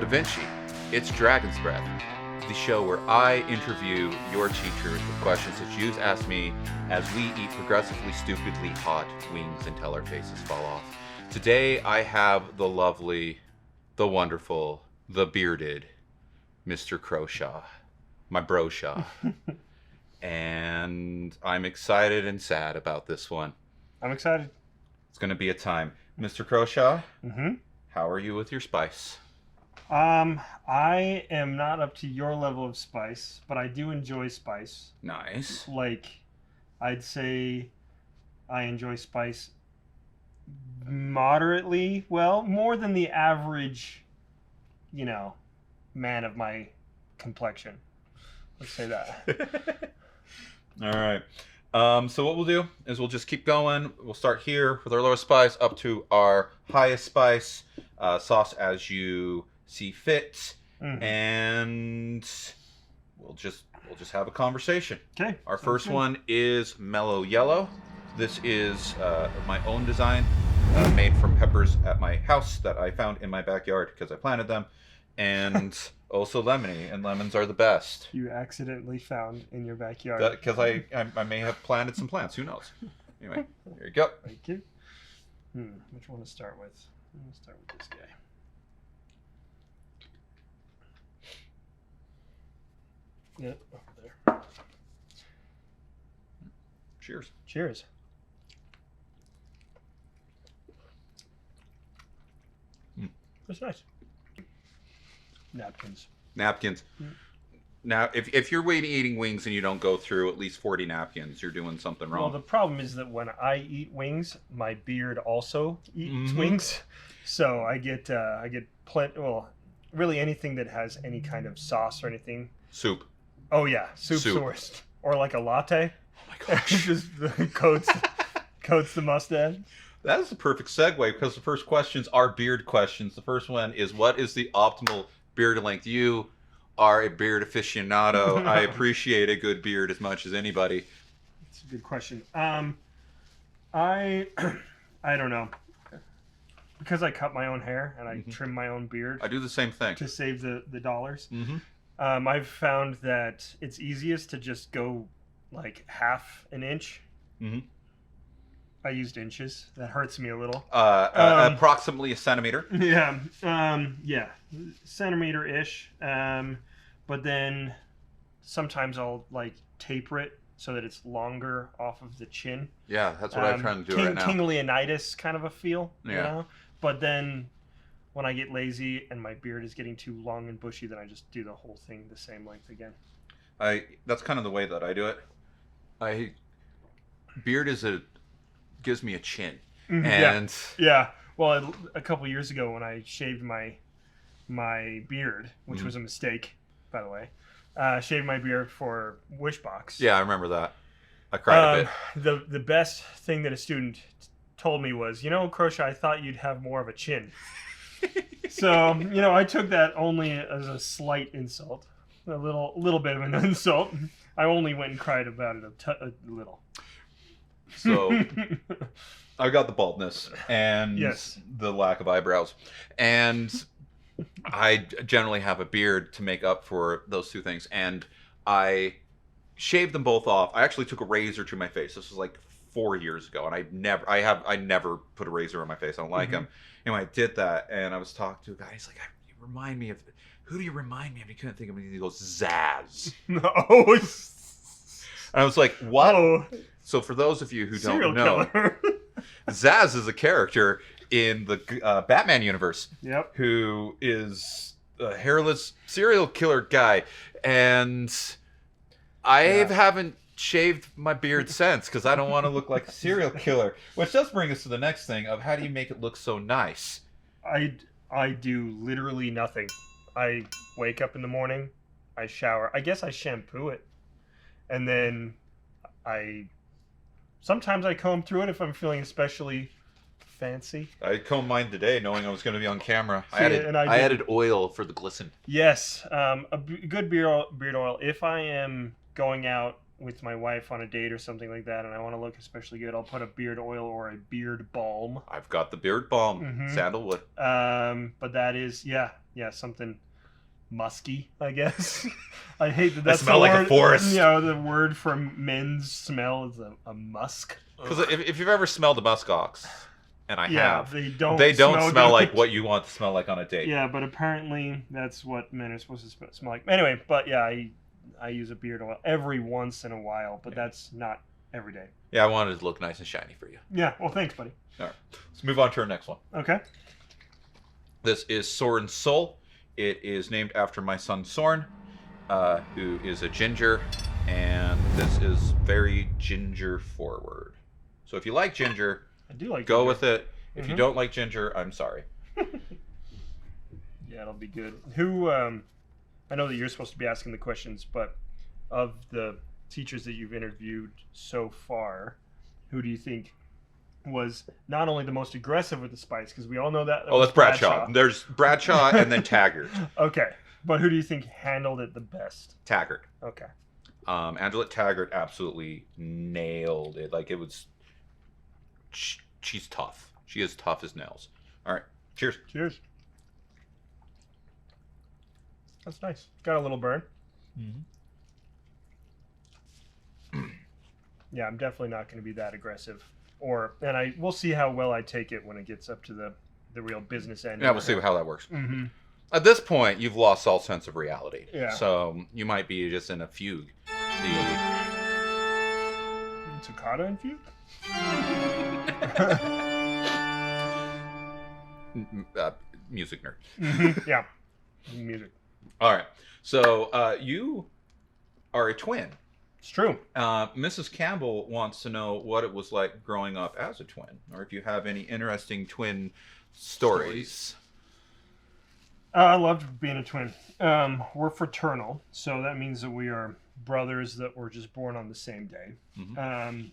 DaVinci. It's Dragon's Breath, the show where I interview your teachers with questions that you ask me as we eat progressively stupidly hot wings until our faces fall off. Today I have the lovely, the wonderful, the bearded Mr. Croshaw, my broshaw. And I'm excited and sad about this one. I'm excited. It's going to be a time. Mr. Croshaw, Mm-hmm. how are you with your spice? I am not up to your level of spice, but I do enjoy spice. Nice. Like, I'd say I enjoy spice moderately well, more than the average, man of my complexion. Let's say that. All right. So what we'll do is we'll just keep going. We'll start here with our lowest spice up to our highest spice. Sauce as you see fit. Mm. And we'll just have a conversation. Okay. Our first one is Mellow Yellow. This is my own design, made from peppers at my house that I found in my backyard because I planted them. And also lemony, and lemons are the best. You accidentally found in your backyard. Because I may have planted some plants. Who knows? Anyway, here you go. Thank you. Which one to start with? I'm going to start with this guy. Yep, over there. Cheers. Cheers. That's nice. Napkins. Now, if you're eating wings and you don't go through at least 40 napkins, you're doing something wrong. Well, the problem is that when I eat wings, my beard also eats wings, so I get plenty. Well, really anything that has any kind of sauce or anything. Soup. Oh yeah, soup's the worst. Or like a latte. Oh my gosh. Just coats the mustache. That is the perfect segue because the first questions are beard questions. The first one is, what is the optimal beard length? You are a beard aficionado. I appreciate a good beard as much as anybody. That's a good question. I don't know. Because I cut my own hair and I trim my own beard. I do the same thing. To save the dollars. Mm-hmm. I've found that it's easiest to just go like half an inch. Mm-hmm. I used inches. That hurts me a little. Approximately a centimeter. Yeah. Yeah. Centimeter-ish. But then sometimes I'll like taper it so that it's longer off of the chin. Yeah, that's what I'm trying to do right now. King-Leonidas kind of a feel. Yeah. You know? But then when I get lazy and my beard is getting too long and bushy, then I just do the whole thing the same length again. That's kind of the way that I do it. Beard gives me a chin. And yeah. Well, a couple years ago when I shaved my beard, which was a mistake, by the way, shaved my beard for Wishbox. Yeah, I remember that. I cried a bit. The best thing that a student told me was, Crochet, I thought you'd have more of a chin. So, I took that only as a slight insult, a little bit of an insult. I only went and cried about it a little. So, I got the baldness and yes. the lack of eyebrows. And I generally have a beard to make up for those two things. And I shaved them both off. I actually took a razor to my face. This was like 4 years ago. And I never put a razor on my face. I don't like them. Anyway, I did that. And I was talking to a guy. He's like, you remind me of... Who do you remind me of? He couldn't think of anything. He goes, Zaz. No. And I was like, what? Oh. So for those of you who Serial don't know, killer. Zaz is a character in the Batman universe. Yep. Who is a hairless serial killer guy. And I haven't shaved my beard since because I don't want to look like a serial killer. Which does bring us to the next thing of how do you make it look so nice? I do literally nothing. I wake up in the morning, I shower. I guess I shampoo it. And then sometimes I comb through it if I'm feeling especially fancy. I combed mine today knowing I was going to be on camera. See, I added oil for the glisten. Yes, good beard oil. If I am going out with my wife on a date or something like that, and I want to look especially good, I'll put a beard oil or a beard balm. I've got the beard balm, Mhm. sandalwood. But that is, something musky, I guess. I hate that. I That's smell the like a word, forest. The word for men's smell is a musk. Because if you've ever smelled a muskox, and I have, they don't smell good. like what you want to smell like on a date. Yeah, but apparently that's what men are supposed to smell like. Anyway, but yeah, I use a beard oil every once in a while, but that's not every day. Yeah, I wanted it to look nice and shiny for you. Yeah, well, thanks, buddy. All right, let's move on to our next one. Okay. This is Soren's Soul. It is named after my son Soren, who is a ginger, and this is very ginger forward. So if you like ginger, I do like go ginger. with it. If you don't like ginger, I'm sorry. Yeah, it'll be good. Who, I know that you're supposed to be asking the questions, but of the teachers that you've interviewed so far, who do you think was not only the most aggressive with the spice, because we all know that. Oh, that's Bradshaw. There's Bradshaw and then Taggart. Okay, but who do you think handled it the best? Taggart. Okay. Angela Taggart absolutely nailed it. Like, it was... She's tough. She is tough as nails. All right. Cheers. Cheers. That's nice. Got a little burn. Mm-hmm. Yeah, I'm definitely not going to be that aggressive. We'll see how well I take it when it gets up to the real business end. Yeah, we'll see how that works. Mm-hmm. At this point, you've lost all sense of reality. Yeah. So you might be just in a fugue. Toccata and fugue? Music nerd. Mm-hmm. Yeah. Music. All right. So you are a twin. It's true. Mrs. Campbell wants to know what it was like growing up as a twin, or if you have any interesting twin stories. I loved being a twin. We're fraternal, so that means that we are brothers that were just born on the same day. Mm-hmm.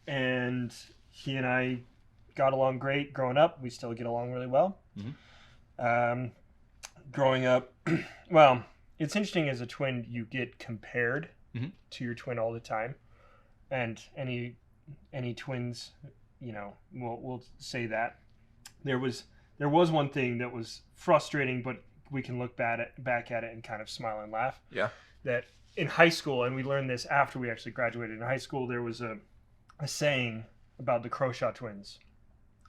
And he and I got along great growing up. We still get along really well. Mm-hmm. Growing up, well, it's interesting as a twin, you get compared mm-hmm. to your twin all the time. And any twins, will say that. There was one thing that was frustrating, but we can look back at it and kind of smile and laugh. Yeah. That in high school, and we learned this after we actually graduated. In high school, there was a saying about the Croshaw twins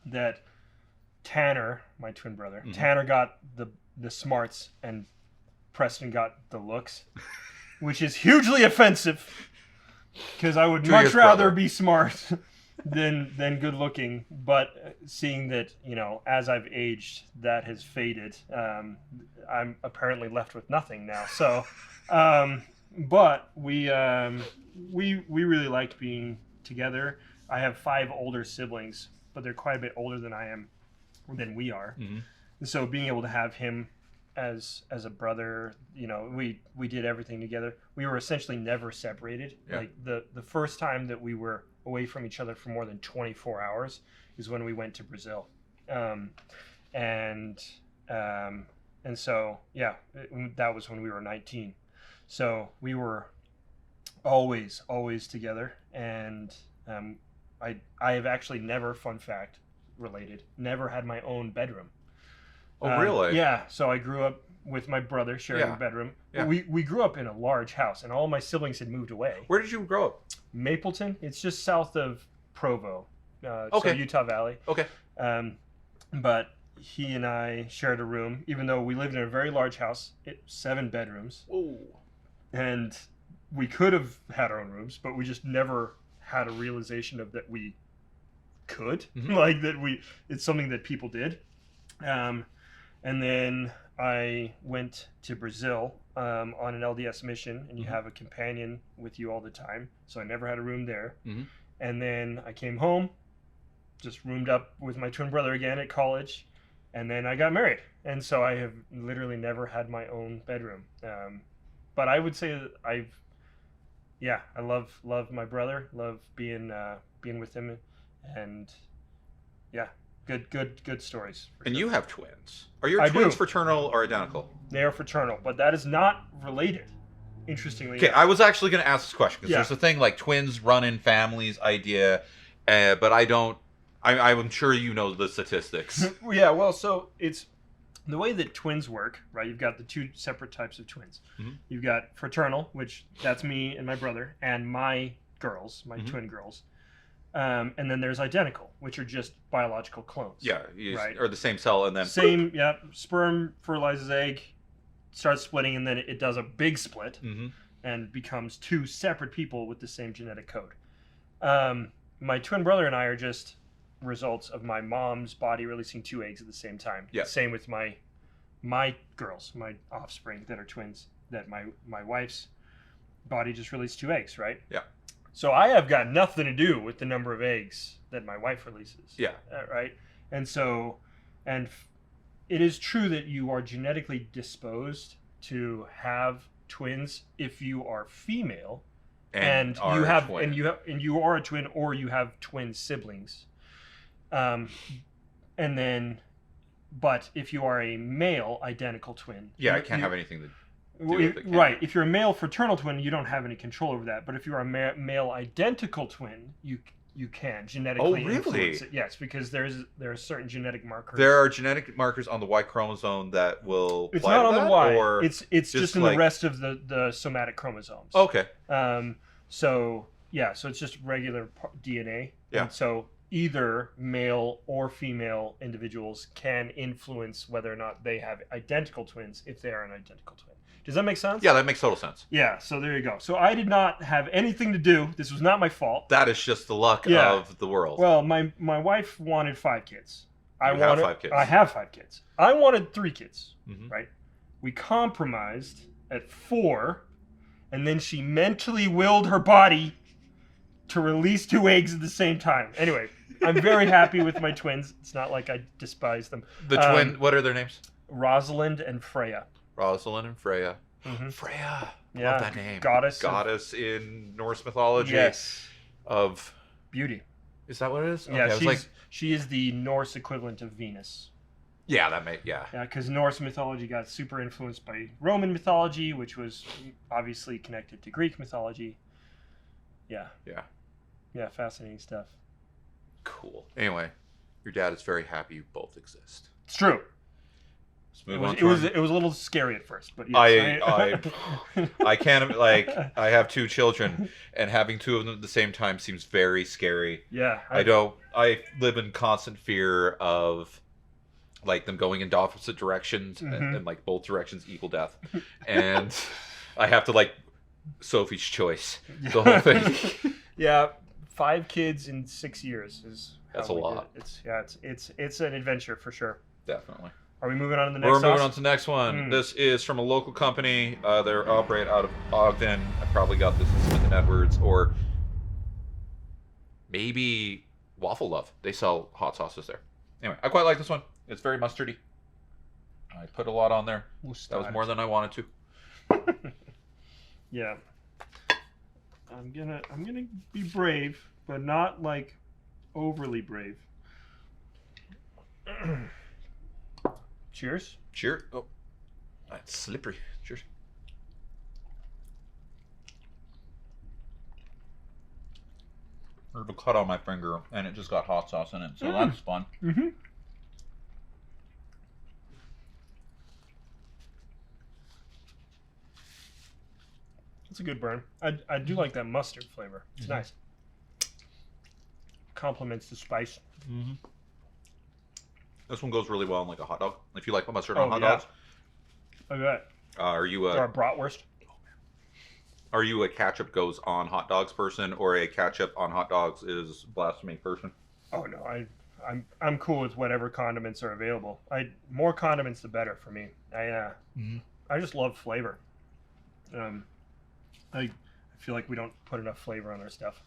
that Tanner, my twin brother, mm-hmm. Tanner got the smarts and Preston got the looks, which is hugely offensive because I would much rather be smart than good looking. But seeing that, as I've aged, that has faded. I'm apparently left with nothing now. So, but we really liked being together. I have 5 older siblings, but they're quite a bit older than we are. Mm-hmm. And so being able to have him as a brother, we did everything together. We were essentially never separated. Yeah. Like the first time that we were away from each other for more than 24 hours is when we went to Brazil. And so, yeah, that was when we were 19. So we were always together. And I have actually never, fun fact related, never had my own bedroom. Oh, really? Yeah. So I grew up with my brother sharing a bedroom. Yeah. We grew up in a large house, and all my siblings had moved away. Where did you grow up? Mapleton. It's just south of Provo. Okay. So Utah Valley. Okay. But he and I shared a room, even though we lived in a very large house, 7 bedrooms. Ooh. And we could have had our own rooms, but we just never had a realization of that we could. Mm-hmm. Like that it's something that people did. And then I went to Brazil on an LDS mission, and you mm-hmm. have a companion with you all the time. So I never had a room there. Mm-hmm. And then I came home, just roomed up with my twin brother again at college, and then I got married. And so I have literally never had my own bedroom. But I would say that I love my brother, love being with him, and yeah. Good stories. And you have twins. Are your twins fraternal or identical? They are fraternal, but that is not related. interestingly. Okay, I was actually going to ask this question because Yeah. there's a thing like twins run in families idea, but I don't. I'm sure you know the statistics. Yeah, well, so it's the way that twins work, right? You've got the two separate types of twins. Mhm. You've got fraternal, which that's me and my brother, and my girls, my Mhm. twin girls. And then there's identical, which are just biological clones. Yeah, Right. or the same cell, and then Same, yeah. Sperm fertilizes egg, starts splitting, and then it does a big split hmm and becomes two separate people with the same genetic code. My twin brother and I are just results of my mom's body releasing two eggs at the same time. Yeah. Same with my girls, my offspring that are twins. That my wife's body just released two eggs, right? Yeah. So I have got nothing to do with the number of eggs that my wife releases. Yeah. Right. And so, it is true that you are genetically disposed to have twins if you are female and are you have twin. and you are a twin or you have twin siblings. And then, but if you are a male identical twin, Yeah, I can't have anything to do with it. right. If you're a male fraternal twin, you don't have any control over that. But if you're a male identical twin, you can genetically really? influence it. Yes, because there are certain genetic markers. There are genetic markers on the Y chromosome that will. It's apply not to on the that, Y. Or... It's just in like- the rest of the somatic chromosomes. Okay. So it's just regular DNA. Yeah. And so either male or female individuals can influence whether or not they have identical twins if they are an identical twin. Does that make sense? Yeah, that makes total sense. Yeah, so there you go. So I did not have anything to do. This was not my fault. That is just the luck Yeah. of the world. Well, my wife wanted 5 kids. You have 5 kids. I have 5 kids. I wanted 3 kids, Mhm. right? We compromised at 4, and then she mentally willed her body to release 2 eggs at the same time. Anyway, I'm very happy with my twins. It's not like I despise them. The twin. What are their names? Rosalind and Freya. Rosalind and Freya. Mhm. Freya. Yeah, Love that name. goddess of- Goddess in Norse mythology. Yes. Of. Beauty. Is that what it is? Yeah, Okay, I was like, she is the Norse equivalent of Venus. yeah, that may. Yeah. Yeah, because Norse mythology got super influenced by Roman mythology, which was obviously connected to Greek mythology. Yeah. Yeah. Yeah, fascinating stuff. Cool. Anyway, your dad is very happy you both exist. It's true. Let's move on. It was a little scary at first, but yes, I can't, like, I have 2 children, and having 2 of them at the same time seems very scary. Yeah. I live in constant fear of, like, them going in opposite directions, and like, both directions equal death. And I have to, like, Sophie's choice, the whole thing. Yeah, 5 kids in 6 years is That's how a we did lot. it. It's an adventure for sure. Definitely. Are we moving on to the next We're moving sauce? on to the next one. Mm. This is from a local company. They operate out of Ogden. I probably got this in Smith and Edwards, or maybe Waffle Love. They sell hot sauces there. Anyway, I quite like this one. It's very mustardy. I put a lot on there. That was more than I wanted to. Yeah. I'm gonna be brave, but not like overly brave. Cheers. Cheers. Oh, that's slippery. Cheers. There's a cut on my finger, and it just got hot sauce in it, so that's fun. Mm-hmm. It's a good burn. I do like that mustard flavor. It's nice. Complements the spice. Mm-hmm. This one goes really well on like a hot dog. If you like mustard on hot yeah. dogs, Look at that. are you Or a a bratwurst. ketchup goes on hot dogs person, or a ketchup on hot dogs is blasphemy person? Oh no, I'm cool with whatever condiments are available. More condiments the better for me. I just love flavor. I feel like we don't put enough flavor on our stuff.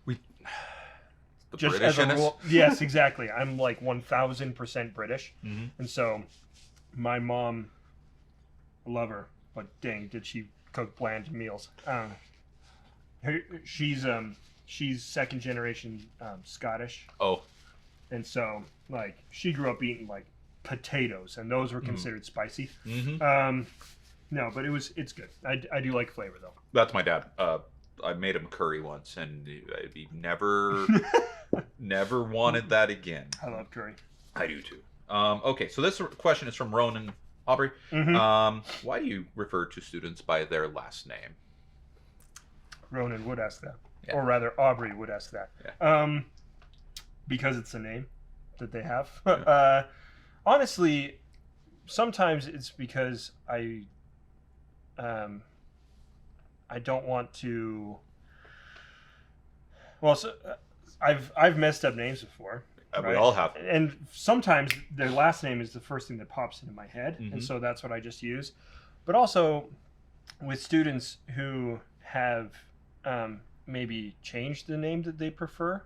The Just British as a in us? rule, yes, exactly. I'm like 1000% British, Mhm. and so my mom, I love her, but dang, did she cook bland meals? She's second generation Scottish, Oh, and so like she grew up eating like potatoes, and those were considered spicy. mm-hmm. No, but it's good. I do like flavor though. That's my dad. I made him curry once, and he never wanted that again. I love curry. I do too. Okay, so this question is from Ronan Aubrey. Why do you refer to students by their last name? Ronan would ask that, Yeah. or rather, Aubrey would ask that. Yeah. Because it's a name that they have. Yeah. Honestly, sometimes it's because I don't want to. Well, so, I've messed up names before. We right? all have. And sometimes their last name is the first thing that pops into my head, Mhm. and so that's what I just use. But also with students who have maybe changed the name that they prefer,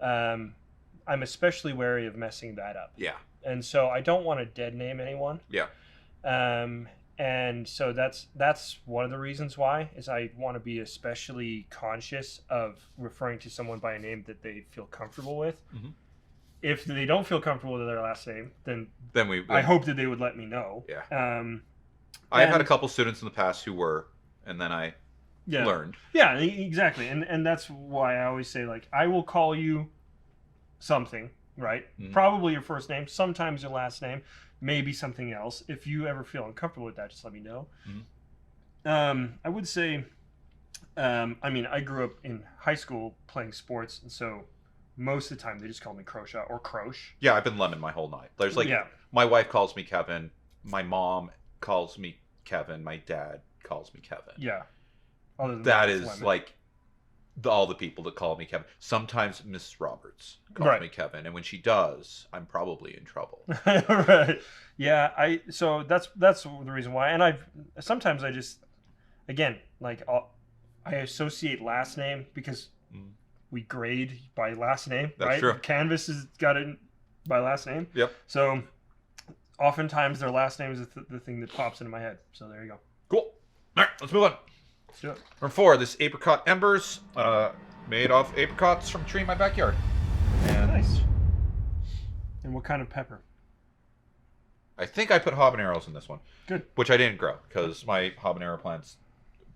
I'm especially wary of messing that up. Yeah. And so I don't want to dead name anyone. Yeah. And so that's one of the reasons why is I want to be especially conscious of referring to someone by a name that they feel comfortable with. Mhm. If they don't feel comfortable with their last name, then we. I hope that they would let me know. Yeah. and- I've had a couple students in the past who were, and then I learned. Yeah, exactly. And that's why I always say, like, I will call you something, right? Mhm. Probably your first name, sometimes your last name, maybe something else. If you ever feel uncomfortable with that, just let me know. I would say, I mean, I grew up in high school playing sports, and so most of the time they just call me Croshaw or Crosh. Yeah, I've been Lemon my whole night. There's like, my wife calls me Kevin, my mom calls me Kevin, my dad calls me Kevin. Yeah. Other than That it's is Lemon. like all the people that call me Kevin. Sometimes Miss Roberts calls me Kevin, and when she does, I'm probably in trouble. Right. Yeah. So that's the reason why. And sometimes I just, again, like I associate last name because we grade by last name. That's right? true. Canvas has got it by last name. Yep. So oftentimes their last name is the thing that pops into my head. So there you go. Cool. All right, let's move on. Let's do it. Number 4, this apricot embers, made off apricots from a tree in my backyard. And Nice. And what kind of pepper? I think I put habaneros in this one. Good. Which I didn't grow because my habanero plants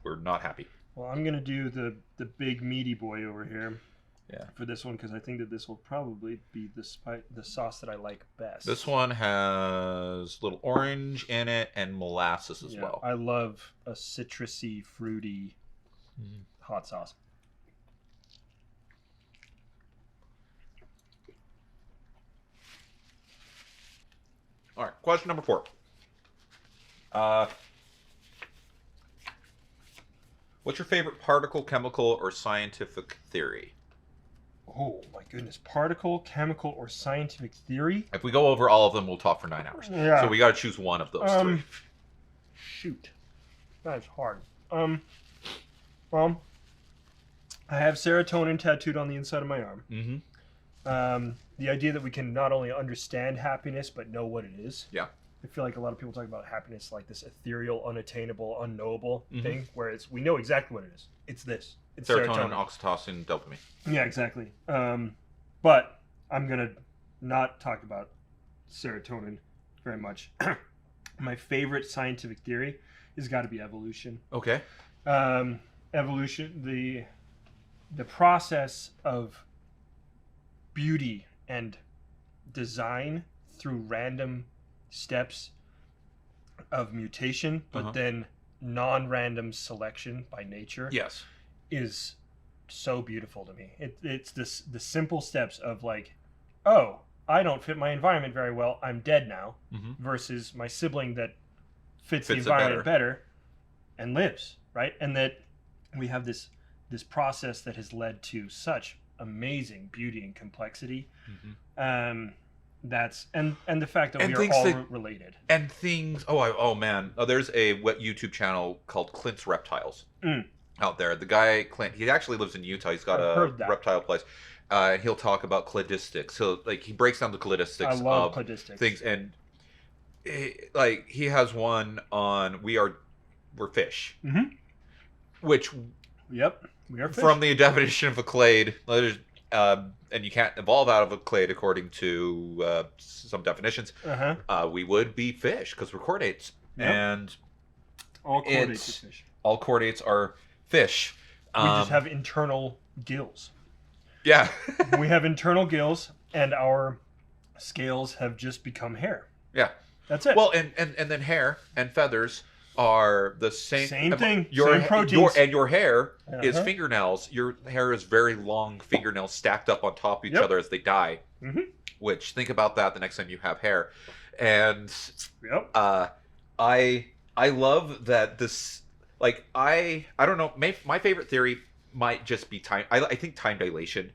were not happy. Well, I'm gonna do the big meaty boy over here. Yeah. For this one, because I think that this will probably be the sauce that I like best. This one has little orange in it and molasses as well. I love a citrusy, fruity hot sauce. All right, question number 4. What's your favorite particle, chemical, or scientific theory? Oh my goodness. Particle, chemical, or scientific theory? If we go over all of them, we'll talk for 9 hours. Yeah. So we got to choose one of those 3. Shoot. That is hard. Well, I have serotonin tattooed on the inside of my arm. Mm-hmm. The idea that we can not only understand happiness, but know what it is. Yeah. I feel like a lot of people talk about happiness like this ethereal, unattainable, unknowable thing, where we know exactly what it is. It's this. It's Serotonin, oxytocin, dopamine. Yeah, exactly. But I'm going to not talk about serotonin very much. My favorite scientific theory has got to be evolution. Okay. Evolution, the process of beauty and design through random steps of mutation, but then non-random selection by nature. Yes. Is so beautiful to me. It's the simple steps of like, oh, I don't fit my environment very well, I'm dead now, versus my sibling that fits the environment better and lives, right? And that we have this process that has led to such amazing beauty and complexity. That's and the fact that we are all related. And things. Oh man. There's a YouTube channel called Clint's Reptiles out there. The guy Clint, he actually lives in Utah. He's got a reptile place. And he'll talk about cladistics. So he breaks down the cladistics. I love cladistics. Things, and he has one on we're fish, which we are fish. From the definition of a clade. And you can't evolve out of a clade according to some definitions. We would be fish because we're chordates. Yep. And All chordates are fish. All chordates are fish. We just have internal gills. Yeah. We have internal gills, and our scales have just become hair. Yeah. That's it. Well, and then hair and feathers are the same. Same thing. Your, same proteins. Your hair is fingernails. Your hair is very long fingernails stacked up on top of each other as they die. Mm-hmm. Which, think about that the next time you have hair. And Yep. I love that this, like, I don't know, my favorite theory might just be time. I think time dilation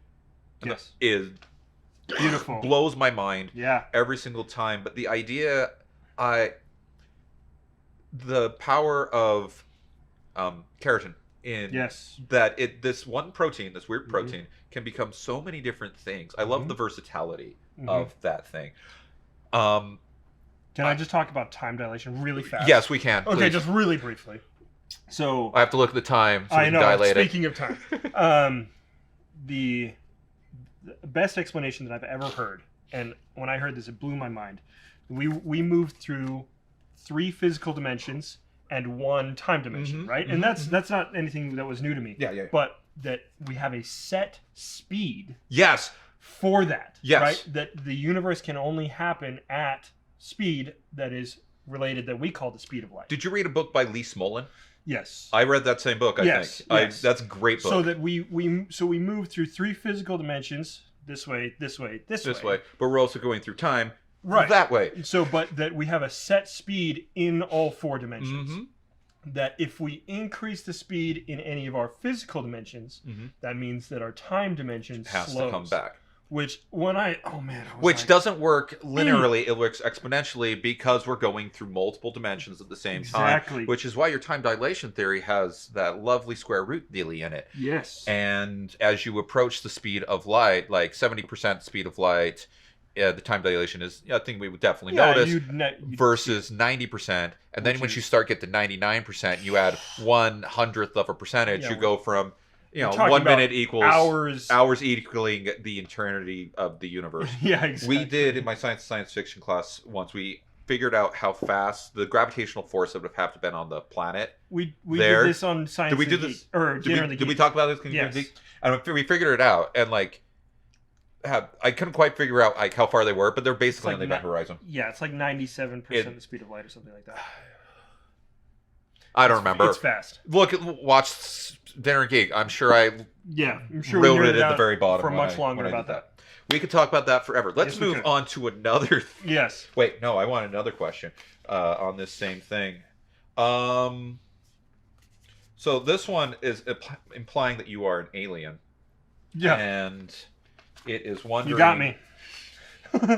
is beautiful. Blows my mind every single time. But the idea, the power of keratin in that this one protein, this weird protein, can become so many different things. I love the versatility of that thing. Can I just talk about time dilation really fast? Yes, we can. Okay, please. just really briefly. So I have to look at the time so I we can know. dilate Speaking of time, the best explanation that I've ever heard, and when I heard this, it blew my mind. We moved through 3 physical dimensions and 1 time dimension, right? And that's not anything that was new to me. Yeah. But that we have a set speed. Yes. For that. Yes. Right? That the universe can only happen at speed that is related, that we call the speed of light. Did you read a book by Lee Smolin? Yes. I read that same book, I think. Yes. That's a great book. So that we move through 3 physical dimensions, this way, this way, this way. But we're also going through time right that way. So, but that we have a set speed in all 4 dimensions. That if we increase the speed in any of our physical dimensions, that means that our time dimension has slows. to come back. Which when which doesn't work linearly, it works exponentially because we're going through multiple dimensions at the same time. Which is why your time dilation theory has that lovely square root dealy in it. Yes. And as you approach the speed of light, like 70% speed of light, the time dilation is a thing we would definitely notice versus 90%. And then once you start get to 99%, you add 1/100th of a percentage. You go from 1 minute equals hours equaling the eternity of the universe. Yeah, exactly. We did in my science fiction class once. We figured out how fast the gravitational force that would have to been on the planet. We did this on science. Did we do this? Did we talk about this? Yes. And we figured it out, and like, I couldn't quite figure out like how far they were, but they're basically on the event horizon. Yeah, it's like 97% the speed of light or something like that. I don't remember. It's fast. Watch Dinner and Geek. I'm sure I'm sure we wrote it at the very bottom for much longer about that. We could talk about that forever. Let's move on to another. Yes. Wait, no, I want another question on this same thing. So this one is implying that you are an alien. Yeah. And it is wondering. You got me.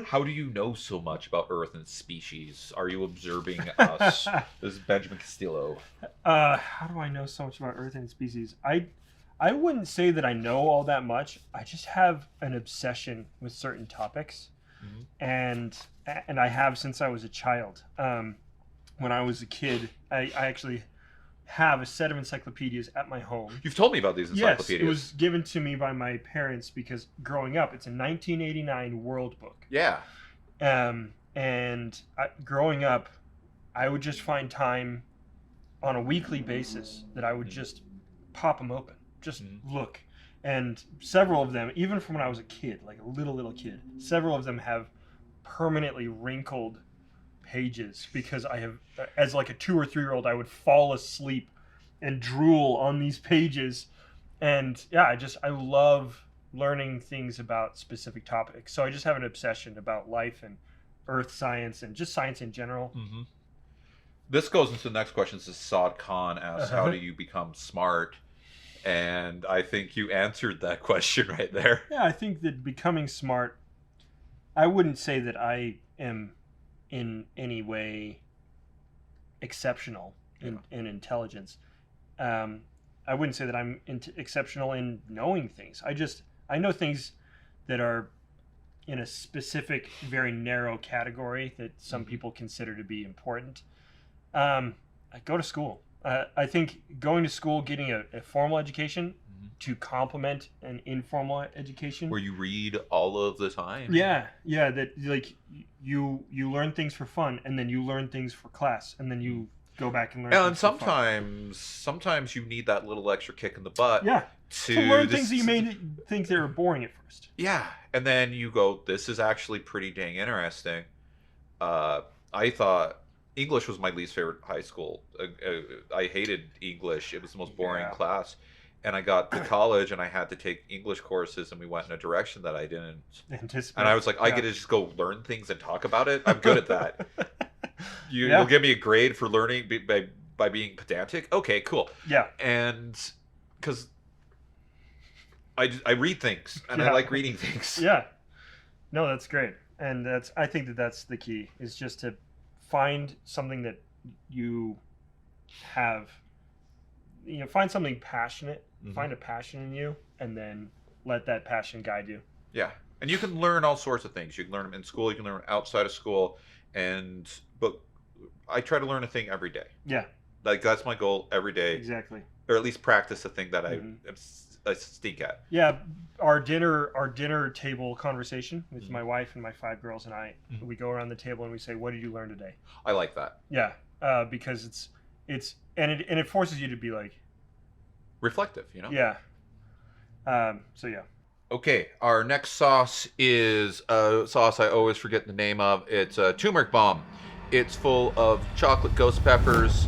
How do you know so much about Earth and its species? Are you observing us? This is Benjamin Castillo. How do I know so much about Earth and its species? I wouldn't say that I know all that much. I just have an obsession with certain topics, and I have since I was a child. When I was a kid, I actually have a set of encyclopedias at my home. You've told me about these encyclopedias. Yes, it was given to me by my parents because growing up, it's a 1989 World Book. Yeah. Growing up, I would just find time on a weekly basis that I would just pop them open, just look. And several of them, even from when I was a kid, like a little kid, several of them have permanently wrinkled pages because I have, as like a 2 or 3-year-old, I would fall asleep and drool on these pages. And yeah, I love learning things about specific topics. So I just have an obsession about life and earth science and just science in general. This goes into the next question. This is Saad Khan asks, how do you become smart? And I think you answered that question right there. Yeah, I think that becoming smart, I wouldn't say that I am in any way exceptional in intelligence. I wouldn't say that I'm exceptional in knowing things. I know things that are in a specific, very narrow category that some people consider to be important. I go to school. I think going to school, getting a formal education to complement an informal education, where you read all of the time. Yeah, that like you learn things for fun, and then you learn things for class, and then you go back and learn. And things for fun. sometimes you need that little extra kick in the butt. Yeah. To learn things that you may think they were boring at first. Yeah, and then you go, this is actually pretty dang interesting. I thought English was my least favorite high school. I hated English. It was the most boring class. And I got to college and I had to take English courses, and we went in a direction that I didn't anticipate. And I was like, I get to just go learn things and talk about it. I'm good at that. You'll give me a grade for learning by being pedantic? Okay, cool. Yeah. And because I read things, and I like reading things. Yeah. No, that's great. And I think that's the key, is just to find something that you have, find something passionate, find a passion in you, and then let that passion guide you. Yeah. And you can learn all sorts of things. You can learn them in school, you can learn outside of school, but I try to learn a thing every day. Yeah. Like, that's my goal every day. Exactly. Or at least practice a thing that I stink at. Yeah, our dinner table conversation with my wife and my 5 girls and I, we go around the table and we say, "What did you learn today?" I like that. Yeah, because it forces you to be like reflective, Yeah. So yeah. Okay, our next sauce is a sauce I always forget the name of. It's a turmeric bomb. It's full of chocolate ghost peppers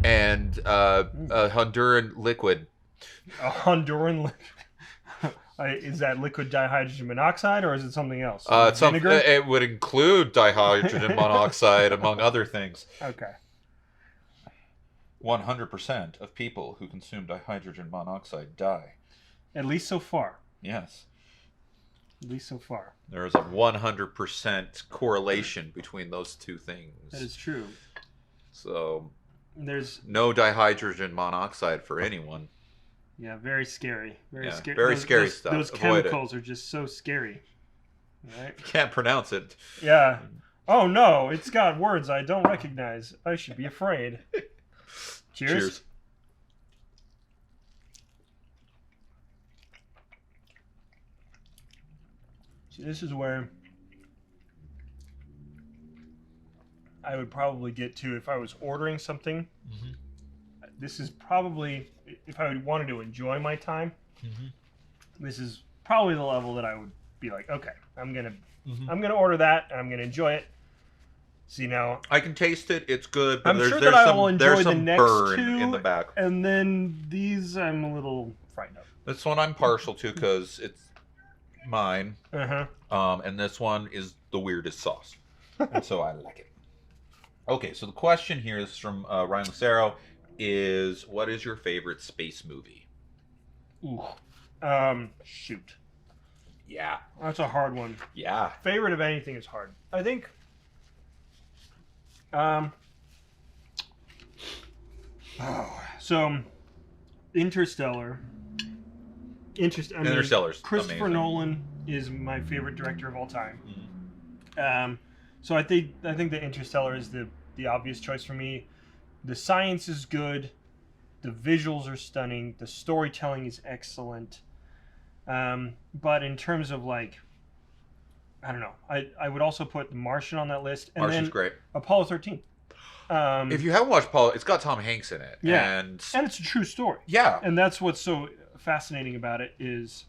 and a Honduran liquid. A Honduran liquid? Is that liquid dihydrogen monoxide, or is it something else? Vinegar? It would include dihydrogen monoxide, among other things. Okay. 100% of people who consume dihydrogen monoxide die. At least so far. Yes. At least so far. There is a 100% correlation between those two things. That is true. So there's no dihydrogen monoxide for anyone. Yeah, very scary. Very scary. Very scary stuff. Those chemicals are just so scary. Right? You can't pronounce it. Yeah. Oh no, it's got words I don't recognize. I should be afraid. Cheers. See, this is where I would probably get to if I was ordering something. This is probably, if I wanted to enjoy my time, this is probably the level that I would be like, okay, I'm gonna order that and I'm gonna enjoy it. See, now I can taste it. It's good. But I'm sure that I will enjoy the next two in the back. And then these I'm a little frightened of. This one I'm partial to because it's mine. Uh-huh. And this one is the weirdest sauce. And so I like it. Okay, so the question here is from Ryan Lucero is, what is your favorite space movie? Ooh. Shoot. Yeah. That's a hard one. Yeah. Favorite of anything is hard. I think so Interstellar's Christopher amazing. Nolan is my favorite director of all time. So I think that Interstellar is the obvious choice for me. The science is good, the visuals are stunning, the storytelling is excellent. But in terms of like, I don't know, I would also put The Martian on that list. And Martian's then great. Apollo 13. If you haven't watched Apollo, it's got Tom Hanks in it. Yeah, and it's a true story. Yeah. And that's what's so fascinating about it, is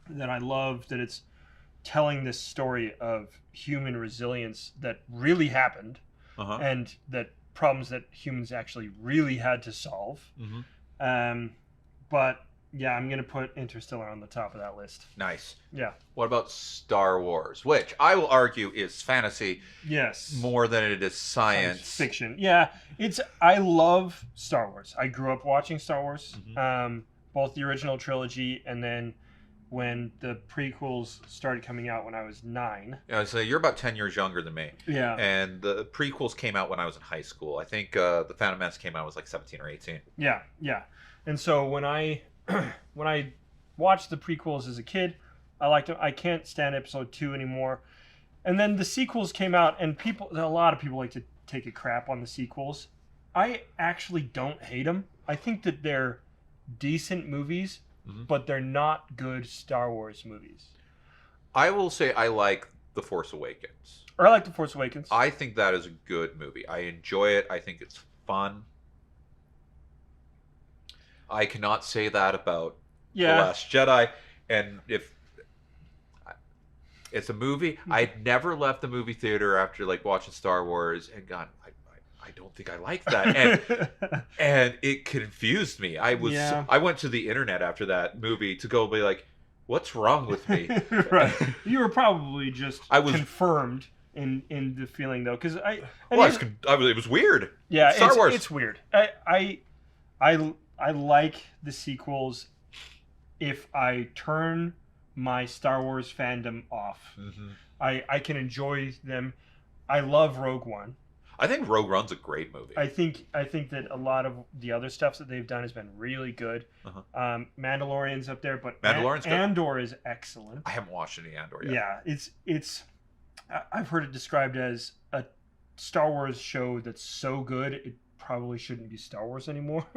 that I love that it's telling this story of human resilience that really happened, and that problems that humans actually really had to solve. But yeah, I'm gonna put Interstellar on the top of that list. Nice. Yeah. What about Star Wars, which I will argue is fantasy? Yes. More than it is science fiction. Yeah, I love Star Wars. I grew up watching Star Wars, both the original trilogy and then when the prequels started coming out when I was 9. Yeah, so you're about 10 years younger than me. Yeah. And the prequels came out when I was in high school. I think The Phantom Menace came out when I was like 17 or 18. Yeah, yeah. And so when I watched the prequels as a kid, I liked them. I can't stand episode 2 anymore. And then the sequels came out, and a lot of people like to take a crap on the sequels. I actually don't hate them. I think that they're decent movies, but they're not good Star Wars movies. I will say I like The Force Awakens. Or I like The Force Awakens. I think that is a good movie. I enjoy it. I think it's fun. I cannot say that about The Yeah. Last Jedi. And if it's a movie, I'd never left the movie theater after like watching Star Wars and gone, I don't think I like that. And it confused me. Yeah. I went to the internet after that movie to go be like, what's wrong with me? Right. You were probably just I was confirmed in the feeling though, because it was weird. yeah, Star Wars. It's weird. I like the sequels if I turn my Star Wars fandom off. Mm-hmm. I can enjoy them. I love Rogue One. I think Rogue One's a great movie. I think that a lot of the other stuff that they've done has been really good. Uh-huh. Mandalorian's up there, but Mandalorian's good. Andor is excellent. I haven't watched any Andor yet. Yeah, it's. I've heard it described as a Star Wars show that's so good it probably shouldn't be Star Wars anymore.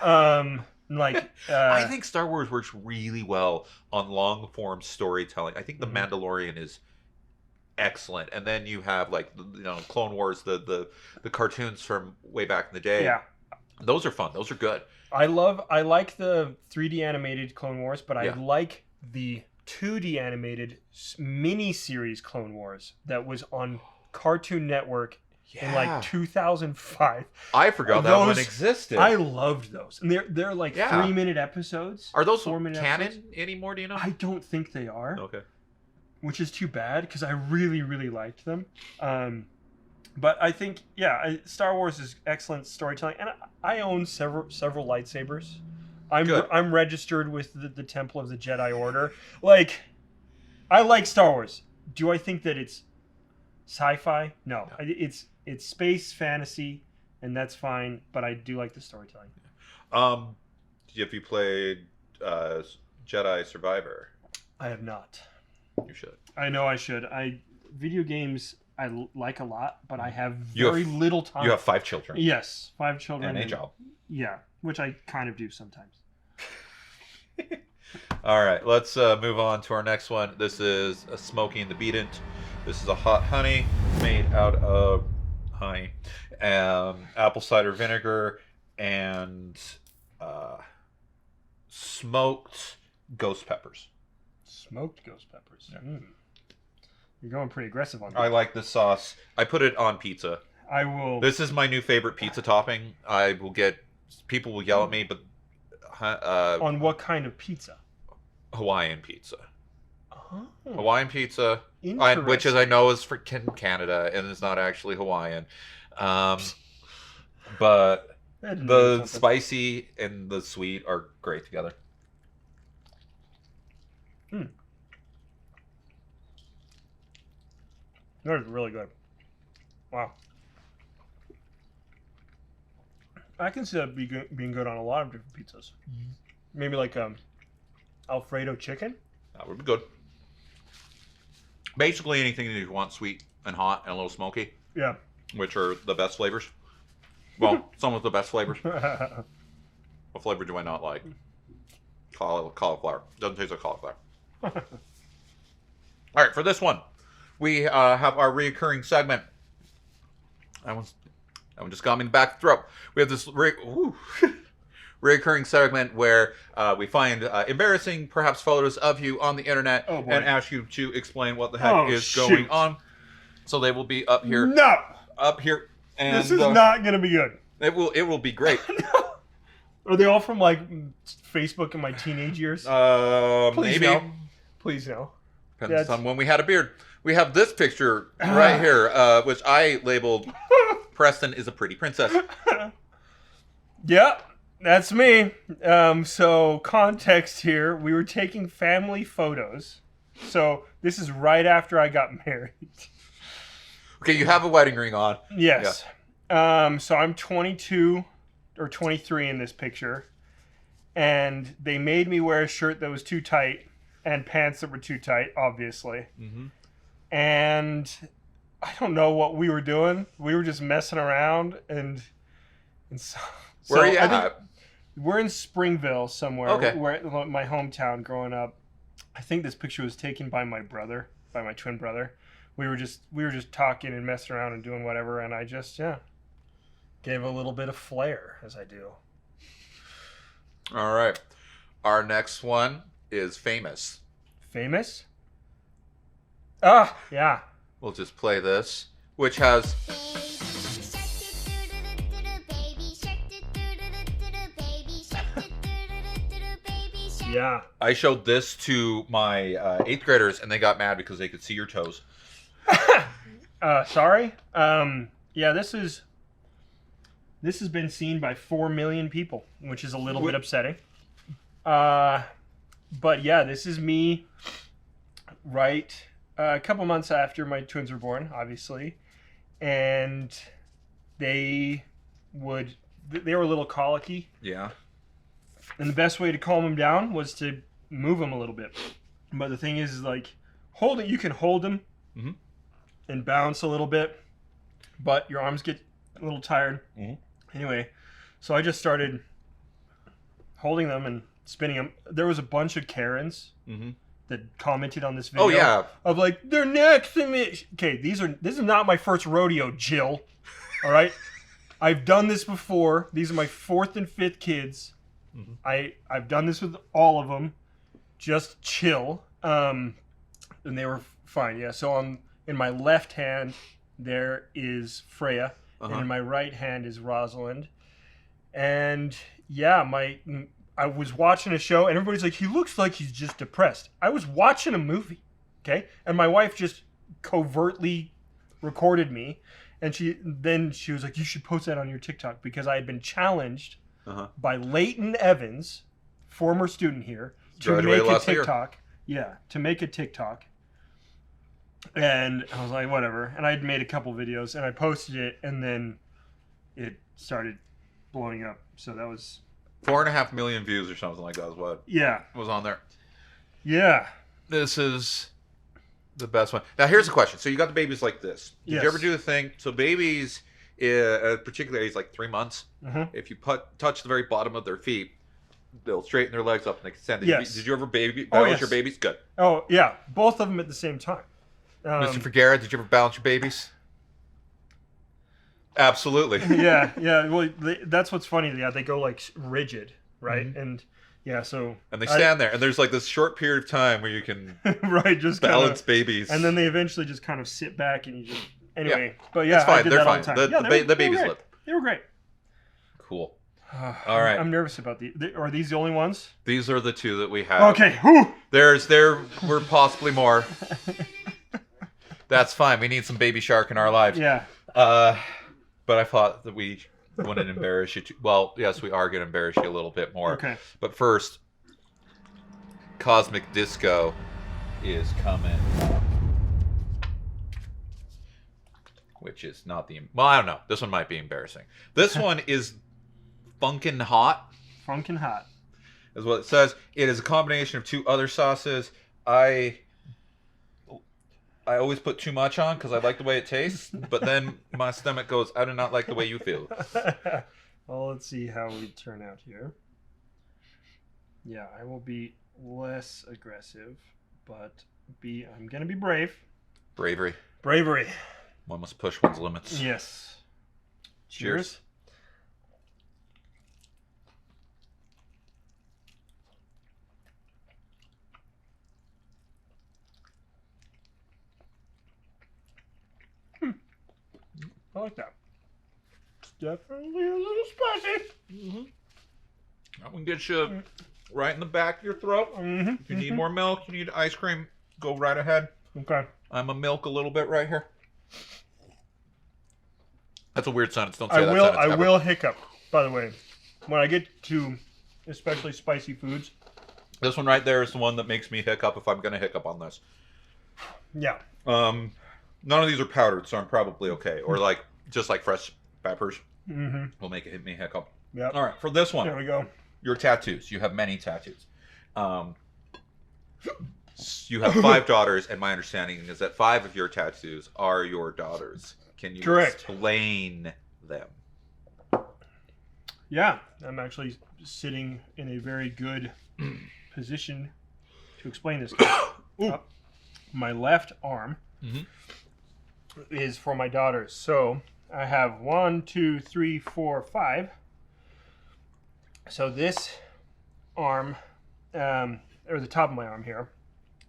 I think Star Wars works really well on long form storytelling. I think The Mandalorian is excellent, and then you have like Clone Wars, the cartoons from way back in the day. Yeah, those are fun. Those are good. I like the 3D animated Clone Wars, but Yeah. I like the 2D animated mini series Clone Wars that was on Cartoon Network in like 2005. I forgot that one existed. I loved those, and they're like 3-minute episodes. Are those 4-minute canon episodes. anymore? Do you know? I don't think they are. Okay. Which is too bad because I really, really liked them. But I think, Star Wars is excellent storytelling, and I own several lightsabers. I'm registered with the Temple of the Jedi Order. Like, I like Star Wars. Do I think that it's sci-fi? No. It's space fantasy, and that's fine. But I do like the storytelling. Have you played Jedi Survivor? I have not. You should. I know I should. Video games I like a lot, but I have very little time. You have 5 children. Yes, 5 children. And a job. Yeah, which I kind of do sometimes. All right, let's move on to our next one. This is a Smoking the Beatent. This is a hot honey made out of honey, apple cider vinegar, and smoked ghost peppers. Smoked ghost peppers. Yeah. You're going pretty aggressive on that. I like this sauce. I put it on pizza. I will. This is my new favorite pizza topping. People will yell at me, but on what kind of pizza? Hawaiian pizza. Oh, Hawaiian pizza, which I know is for Canada and is not actually Hawaiian. But the spicy and the sweet are great together. That is really good. Wow. I can see that being good on a lot of different pizzas. Maybe like Alfredo chicken. That would be good. Basically anything that you want sweet and hot and a little smoky. Yeah. Which are the best flavors. Well, some of the best flavors. What flavor do I not like? Cauliflower. Doesn't taste like cauliflower. All right, for this one, we have our reoccurring segment. That one just got me in the back of the throat. We have this reoccurring segment where we find embarrassing, perhaps, photos of you on the internet and ask you to explain what the heck is going on. So they will be up here. No! Up here. And, this is not going to be good. It will be great. No. Are they all from like Facebook in my teenage years? Maybe. No. Please no. Depends on when we had a beard. We have this picture right here, which I labeled Preston is a pretty princess. Yeah, that's me. So context here, we were taking family photos. So this is right after I got married. Okay, you have a wedding ring on. Yes. Yeah. So I'm 22 or 23 in this picture. And they made me wear a shirt that was too tight and pants that were too tight, obviously. Mm-hmm. And I don't know what we were doing. We were just messing around. And so where are you at? We're in Springville somewhere. Okay. Where my hometown growing up. I think this picture was taken by my brother, by my twin brother. We were just talking and messing around and doing whatever, and I just gave a little bit of flair, as I do. All right. Our next one is famous. Famous? Ah, yeah. We'll just play this, which has... Yeah. I showed this to my 8th graders, and they got mad because they could see your toes. Sorry. Yeah, this has been seen by 4 million people, which is a little bit upsetting. But yeah, this is me right a couple months after my twins were born, obviously. And they were a little colicky. Yeah. And the best way to calm them down was to move them a little bit. But the thing is, like, you can hold them and bounce a little bit, but your arms get a little tired. Anyway, so I just started holding them and spinning them. There was a bunch of Karens that commented on this video. Oh, yeah. Of like, they're next to me. Okay, this is not my first rodeo, Jill. All right? I've done this before. These are my 4th and 5th kids. I've done this with all of them. Just chill. And they were fine. Yeah, so in my left hand, there is Freya. And in my right hand is Rosalind. And yeah, I was watching a show, and everybody's like, he looks like he's just depressed. I was watching a movie, okay? And my wife just covertly recorded me. And she was like, you should post that on your TikTok, because I had been challenged by Leighton Evans, former student here, to make a TikTok. Yeah, to make a TikTok. And I was like, whatever. And I'd made a couple videos, and I posted it, and then it started blowing up. So that was 4.5 million views or something like that is what was on there. Yeah. This is the best one. Now, here's the question. So you got the babies like this. Did you ever do the thing? So babies, particularly age like 3 months, if you touch the very bottom of their feet, they'll straighten their legs up and they can stand. Did you ever balance your babies? Good. Oh, yeah. Both of them at the same time. Mr. Figuera, did you ever balance your babies? Absolutely. Yeah. Well, that's what's funny. Yeah, they go like rigid, right? And yeah, so and they stand there, and there's like this short period of time where you can just balance babies, and then they eventually just kind of sit back and you just anyway. But yeah, it's fine. I did They're that fine. all the time. The babies live. They were great. Cool. All right. I'm nervous about these. Are these the only ones? These are the 2 that we have. Okay. Whew. There were possibly more. That's fine. We need some baby shark in our lives. Yeah. But I thought that we wouldn't embarrass you. Well, yes, we are going to embarrass you a little bit more. Okay. But first, Cosmic Disco is coming. Which is not the... Well, I don't know. This one might be embarrassing. This one is Funkin' Hot. Funkin' Hot. Is what it says. It is a combination of 2 other sauces. I always put too much on because I like the way it tastes, but then my stomach goes, I do not like the way you feel. Well, let's see how we turn out here. Yeah, I will be less aggressive, but I'm going to be brave. Bravery. One must push one's limits. Yes. Cheers. I like that. It's definitely a little spicy. That one gets you right in the back of your throat. If you need more milk, you need ice cream, go right ahead. Okay. I'm a milk a little bit right here. That's a weird sentence. Don't say that sentence. I will hiccup, by the way. When I get to especially spicy foods. This one right there is the one that makes me hiccup if I'm going to hiccup on this. Yeah. None of these are powdered, so I'm probably okay. Or like just like fresh peppers will make me hiccup. Yeah. All right, for this one. There we go. Your tattoos. You have many tattoos. You have 5 daughters, and my understanding is that 5 of your tattoos are your daughters. Can you explain them? Yeah, I'm actually sitting in a very good position to explain this. My left arm is for my daughters. So I have 1, 2, 3, 4, 5. So this arm, or the top of my arm here,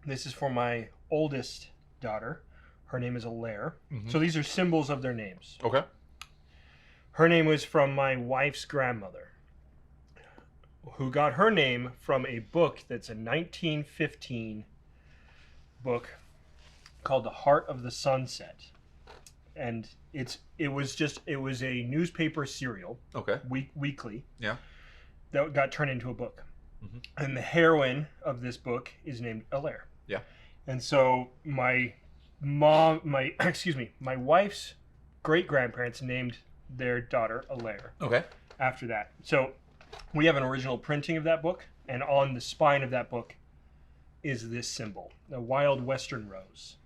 this is for my oldest daughter. Her name is Alaire. So these are symbols of their names. Okay. Her name was from my wife's grandmother, who got her name from a book that's a 1915 book called The Heart of the Sunset. And it was a newspaper serial, Okay. weekly, Yeah. that got turned into a book. And the heroine of this book is named Alaire. Yeah. And so my wife's great grandparents named their daughter Alaire Okay. after that. So we have an original printing of that book, and on the spine of that book is this symbol, the wild western rose.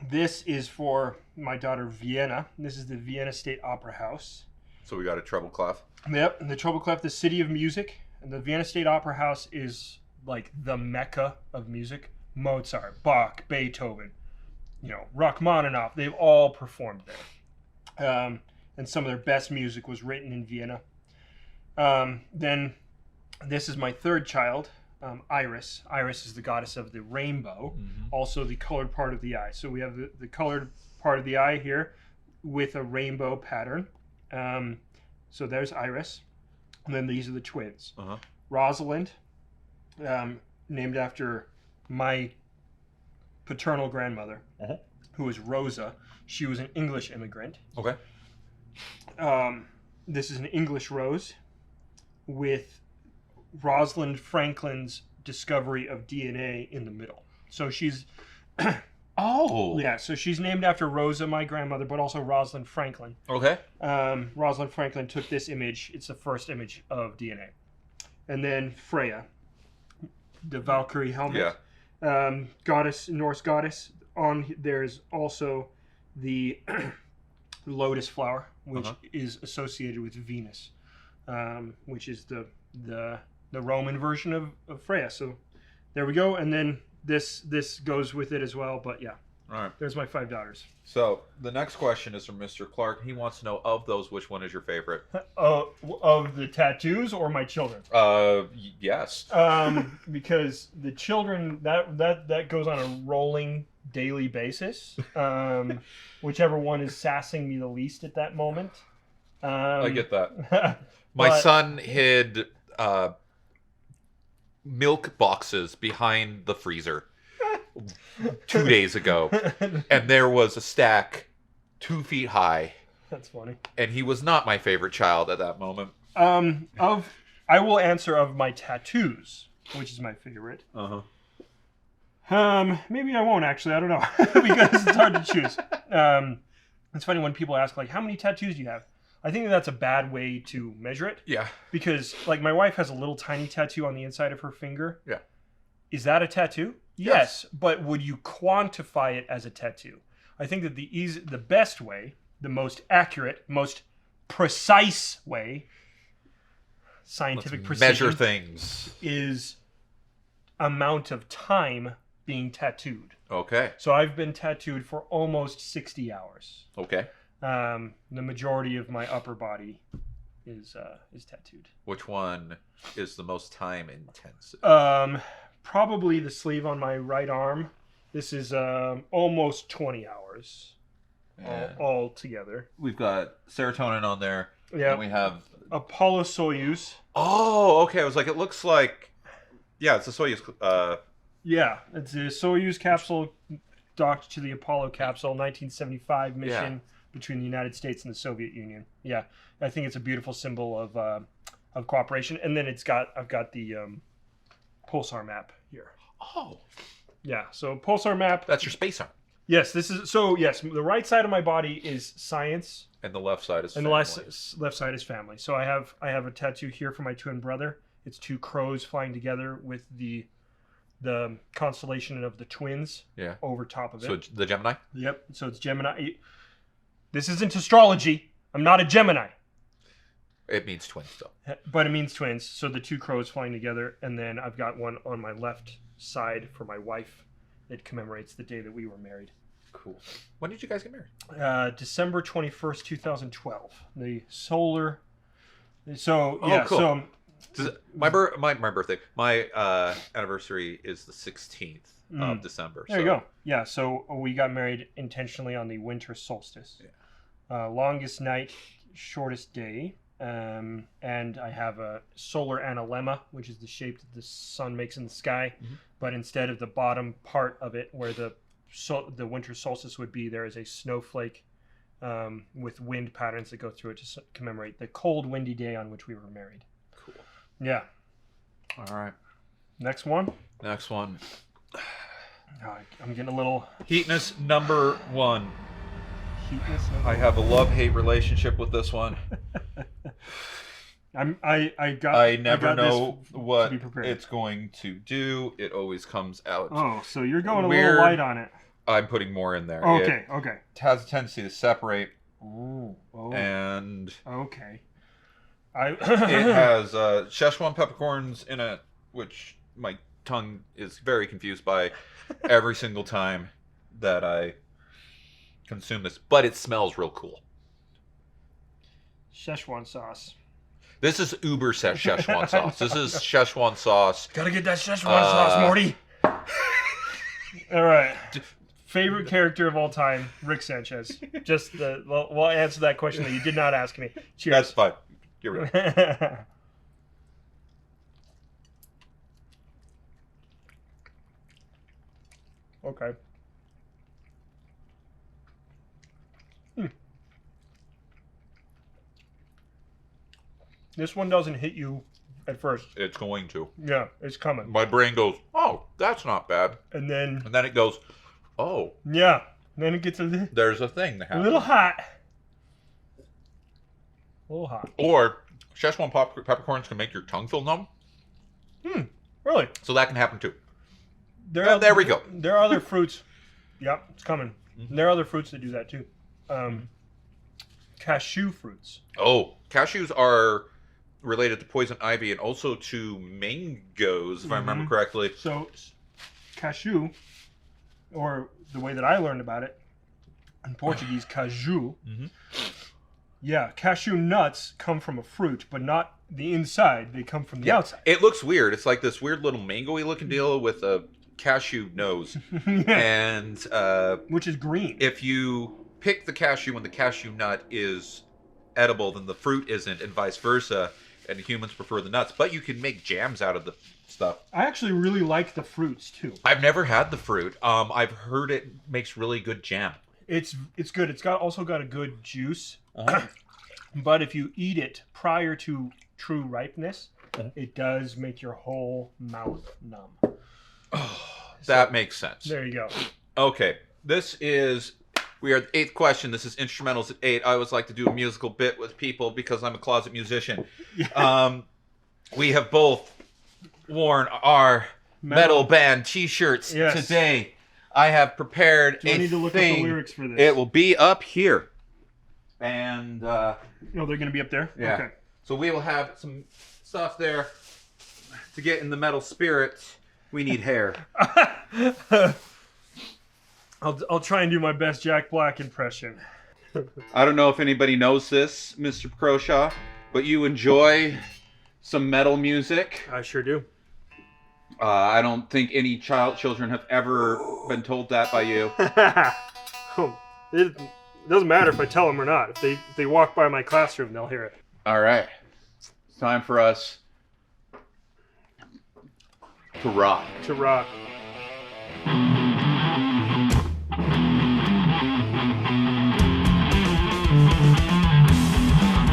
This is for my daughter Vienna. This is the Vienna State Opera House. So we got a treble clef. Yep, the treble clef, the city of music. And the Vienna State Opera House is like the mecca of music. Mozart, Bach, Beethoven, Rachmaninoff, they've all performed there. And some of their best music was written in Vienna. Then this is my third child, Iris. Iris is the goddess of the rainbow, also the colored part of the eye. So we have the colored part of the eye here with a rainbow pattern. So there's Iris. And then these are the twins. Rosalind, named after my paternal grandmother, who was Rosa. She was an English immigrant. Okay. This is an English rose with Rosalind Franklin's discovery of DNA in the middle. So she's so she's named after Rosa, my grandmother, but also Rosalind Franklin. Okay. Rosalind Franklin took this image. It's the first image of DNA. And then Freya, the Valkyrie helmet. Yeah. Norse goddess. There's also the lotus flower, which is associated with Venus, which is the Roman version of Freya. So there we go. And then this goes with it as well. But yeah, All right. there's my 5 daughters. So the next question is from Mr. Clark. He wants to know, of those, which one is your favorite? Of the tattoos or my children? Yes. Because the children, that goes on a rolling daily basis. Whichever one is sassing me the least at that moment. I get that. My son hid milk boxes behind the freezer 2 days ago, and there was a stack 2 feet high. That's funny. And he was not my favorite child at that moment. I will answer of my tattoos, which is my favorite. Maybe I won't actually. I don't know because it's hard to choose. It's funny when people ask, like, how many tattoos do you have? I think that's a bad way to measure it. Yeah. Because, like, my wife has a little tiny tattoo on the inside of her finger. Yeah. Is that a tattoo? Yes. But would you quantify it as a tattoo? I think that the best way, the most accurate, most precise way, scientific precision, measure things, is amount of time being tattooed. Okay. So I've been tattooed for almost 60 hours. Okay. The majority of my upper body is tattooed. Which one is the most time intensive? Probably the sleeve on my right arm. This is almost 20 hours all together. We've got serotonin on there. Yeah. And we have Apollo Soyuz. Oh, okay. I was like, it looks like, yeah, it's a Soyuz. Yeah, it's a Soyuz capsule docked to the Apollo capsule, 1975 mission between the United States and the Soviet Union. Yeah, I think it's a beautiful symbol of cooperation. And then I've got the pulsar map here. Oh, yeah. So pulsar map. that's your space arm. Yes, the right side of my body is science, And the left side is and family. the left side is family. So I have a tattoo here for my twin brother. It's 2 crows flying together with the constellation of the twins over top of it. So the Gemini? Yep. So it's Gemini. This isn't astrology. I'm not a Gemini. It means twins, though. But it means twins. So the 2 crows flying together. And then I've got one on my left side for my wife. It commemorates the day that we were married. Cool. When did you guys get married? December 21st, 2012. The solar. So yeah. Cool. So my birthday. My anniversary is the 16th of December. There you go. Yeah. So we got married intentionally on the winter solstice. Yeah. Longest night, shortest day. And I have a solar analemma, which is the shape that the sun makes in the sky. Mm-hmm. But instead of the bottom part of it, where the winter solstice would be, there is a snowflake with wind patterns that go through it to commemorate the cold, windy day on which we were married. Cool. Yeah. All right. Next one. Oh, I'm getting a little... Heatness number 1. I have a love-hate relationship with this one. I never know what it's going to do. It always comes out. Oh, so you're going weird. A little light on it. I'm putting more in there. Okay. It has a tendency to separate. Oh. And okay. It has Szechuan peppercorns in it, which my tongue is very confused by every single time that I consume this, but it smells real cool. Szechuan sauce. This is uber Szechuan sauce. This is Szechuan sauce. Gotta get that Szechuan sauce, Morty. All right. Favorite character of all time, Rick Sanchez. We'll answer that question that you did not ask me. Cheers. That's fine. Get rid of it. Okay. This one doesn't hit you at first. It's going to. Yeah, it's coming. My brain goes, oh, that's not bad. And then it goes, oh. Yeah. And then it gets there's a thing that happens. A little hot. Or Szechuan peppercorns can make your tongue feel numb. Really? So that can happen too. There we go. There are other fruits. Yep, it's coming. Mm-hmm. There are other fruits that do that too. Cashew fruits. Oh, cashews are related to poison ivy and also to mangoes, if I remember correctly. So, cashew, or the way that I learned about it in Portuguese, caju. Mm-hmm. Yeah, cashew nuts come from a fruit, but not the inside. They come from the outside. It looks weird. It's like this weird little mango-y looking deal with a cashew nose. And which is green. If you pick the cashew when the cashew nut is edible, then the fruit isn't, and vice versa. And humans prefer the nuts, but you can make jams out of the stuff. I actually really like the fruits too. I've never had the fruit. I've heard it makes really good jam. It's good. It's also got a good juice. But if you eat it prior to true ripeness, it does make your whole mouth numb. That makes sense. There you go. Okay, we are at the 8th question. This is instrumentals at 8. I always like to do a musical bit with people because I'm a closet musician. Yeah. We have both worn our metal band T-shirts today. I have prepared I need to look up the lyrics for this? It will be up here. And they're going to be up there? Yeah. Okay. So we will have some stuff there. To get in the metal spirit, we need hair. I'll try and do my best Jack Black impression. I don't know if anybody knows this, Mr. Croshaw, but you enjoy some metal music. I sure do. I don't think any children have ever been told that by you. It doesn't matter if I tell them or not. If they walk by my classroom, they'll hear it. All right. It's time for us to rock. To rock.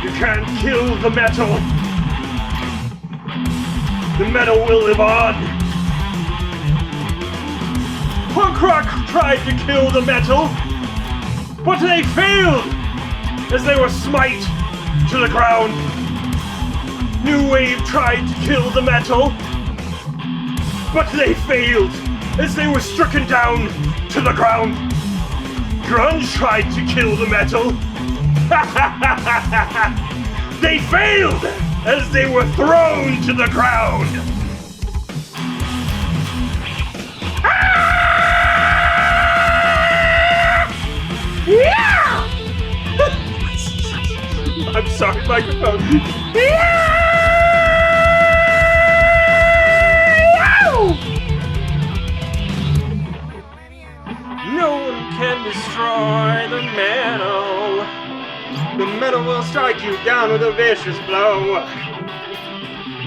You can't kill the metal. The metal will live on. Punk rock tried to kill the metal, but they failed as they were smite to the ground. New wave tried to kill the metal, but they failed as they were stricken down to the ground. Grunge tried to kill the metal. They failed as they were thrown to the ground. microphone. No one can destroy the metal. The metal will strike you down with a vicious blow.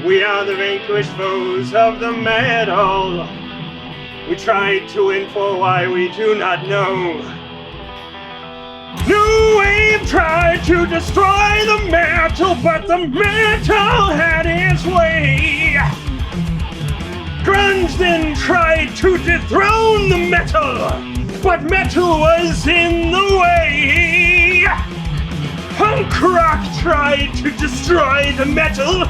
We are the vanquished foes of the metal. We tried to info why we do not know. New Wave tried to destroy the metal, but the metal had its way. Grunge then tried to dethrone the metal, but metal was in the way. Punk rock tried to destroy the metal,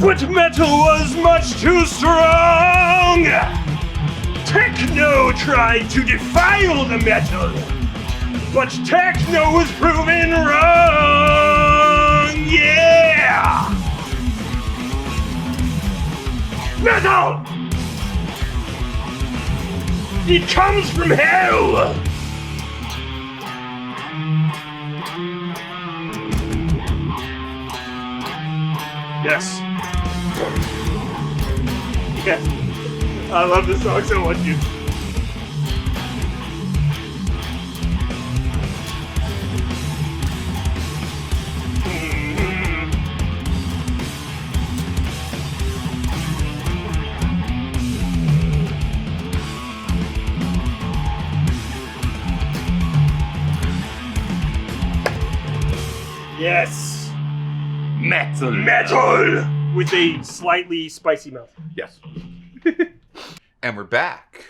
but metal was much too strong. Techno tried to defile the metal, but techno was proven wrong. Yeah! Metal! It comes from hell! Yes. Yes. I love this song so much, dude. Yes. Metal. Metal! With a slightly spicy mouth. Yes. And we're back.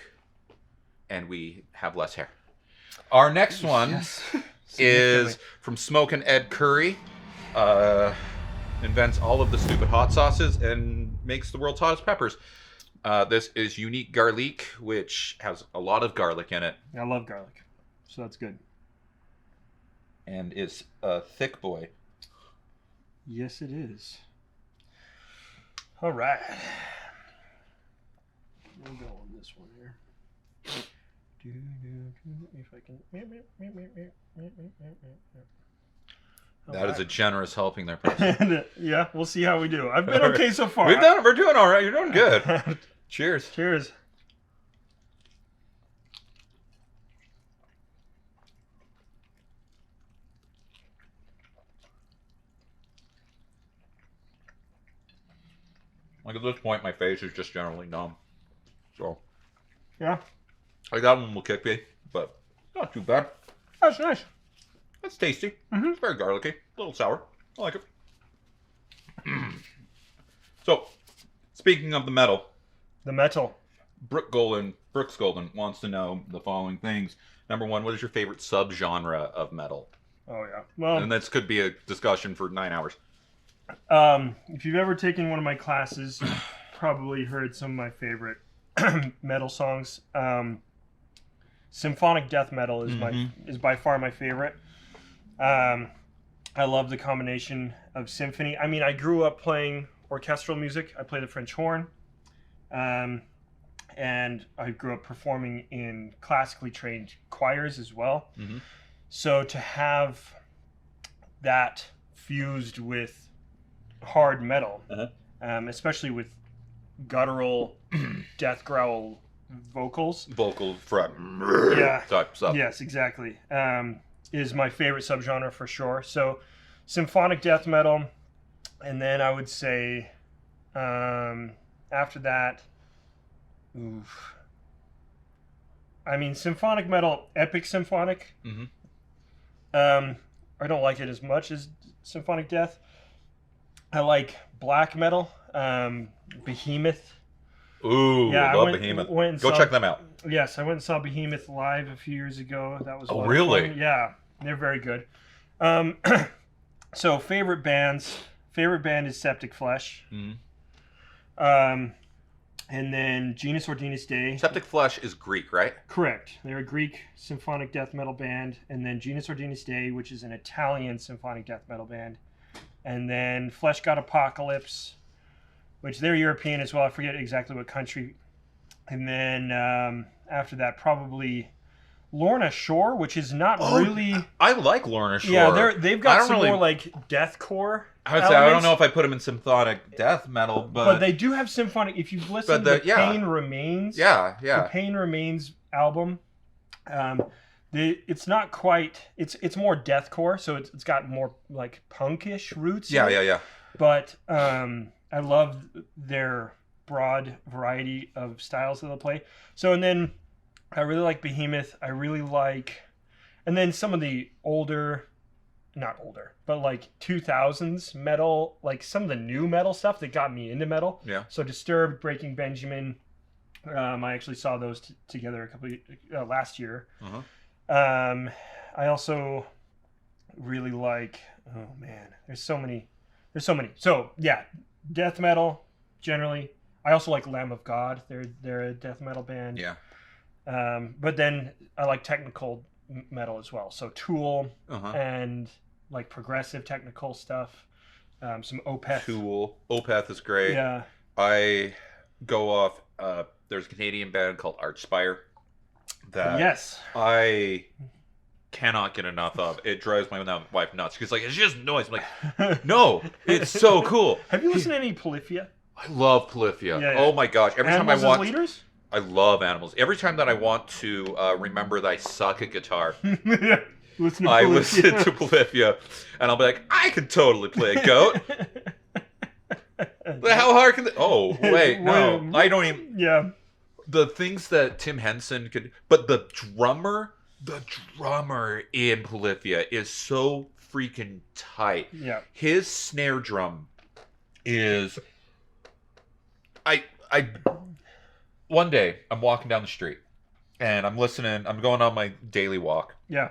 And we have less hair. Our next one is from Smokin' Ed Curry. Invents all of the stupid hot sauces and makes the world's hottest peppers. This is Unique Garlic, which has a lot of garlic in it. I love garlic, so that's good. And is a thick boy. Yes, it is. All right. We'll go on this one here. If I can. That is a generous helping there, person. And, yeah, we'll see how we do. I've been okay so far. We're doing all right. You're doing good. Cheers. Cheers. Like at this point, my face is just generally numb. So, Yeah, like that one will kick me, but not too bad. that's nice. It's tasty. It's very garlicky. A little sour. I like it. So, speaking of the metal, The metal. Brooks Golden wants to know the following things. Number one, what is your favorite subgenre of metal? Oh yeah. Well, And this could be a discussion for 9 hours. if you've ever taken one of my classes, you've probably heard some of my favorite metal songs. Symphonic death metal is by far my favorite. I love the combination of symphony. I mean, I grew up playing orchestral music. I play the French horn, and I grew up performing in classically trained choirs as well. So to have that fused with hard metal, especially with guttural death growl vocals, Vocal fret. Yeah. Type stuff. yes, exactly, is my favorite subgenre for sure. So symphonic death metal, and then I would say after that, I mean symphonic metal, epic symphonic. I don't like it as much as symphonic death. I like black metal, Behemoth. Ooh, Yeah, I love Behemoth. Go check them out. Yes, I went and saw Behemoth live a few years ago. That was a lot of really? fun. Yeah, they're very good. So favorite bands. Favorite band is Septic Flesh. And then Genus Ordinus Dei. Septic Flesh is Greek, right? Correct. They're a Greek symphonic death metal band. And then Genus Ordinus Dei, which is an Italian symphonic death metal band. And then Flesh God Apocalypse, which they're European as well. I forget exactly what country. And then after that, probably Lorna Shore, which is not really. I like Lorna Shore. Yeah, they've got some really... more like deathcore. I don't know if I put them in symphonic death metal, but they do have symphonic. If you've listened to Pain Remains, the Pain Remains album, it's not quite. It's more deathcore, so it's got more like punkish roots. Yeah. But I love their broad variety of styles that they'll play. So and then I really like Behemoth. I really like, and then some of the older. Not older, but like 2000s metal, like some of the new metal stuff that got me into metal. Yeah. So Disturbed, Breaking Benjamin, I actually saw those together last year. Uh-huh. I also really like. Oh man, there's so many. So yeah, death metal generally. I also like Lamb of God. They're a death metal band. Yeah. But then I like technical metal as well. So Tool and like progressive technical stuff. Some Opeth. Tool. Opeth is great. Yeah. I go off. There's a Canadian band called Archspire that I cannot get enough of. It drives my wife nuts. She's like, it's just noise. I'm like, no, it's so cool. Have you listened to any Polyphia? I love Polyphia. Yeah. Oh my gosh. Every Animals time I want... Leaders? I love Animals. Every time that I want to remember that I suck at guitar, I listen to Polyphia, and I'll be like, I can totally play a goat. But how hard can... Oh, wait, no. I don't even... Yeah. The things that Tim Henson could... But the drummer in Polyphia is so freaking tight. Yeah. His snare drum is... One day, I'm walking down the street, and I'm listening. I'm going on my daily walk. Yeah.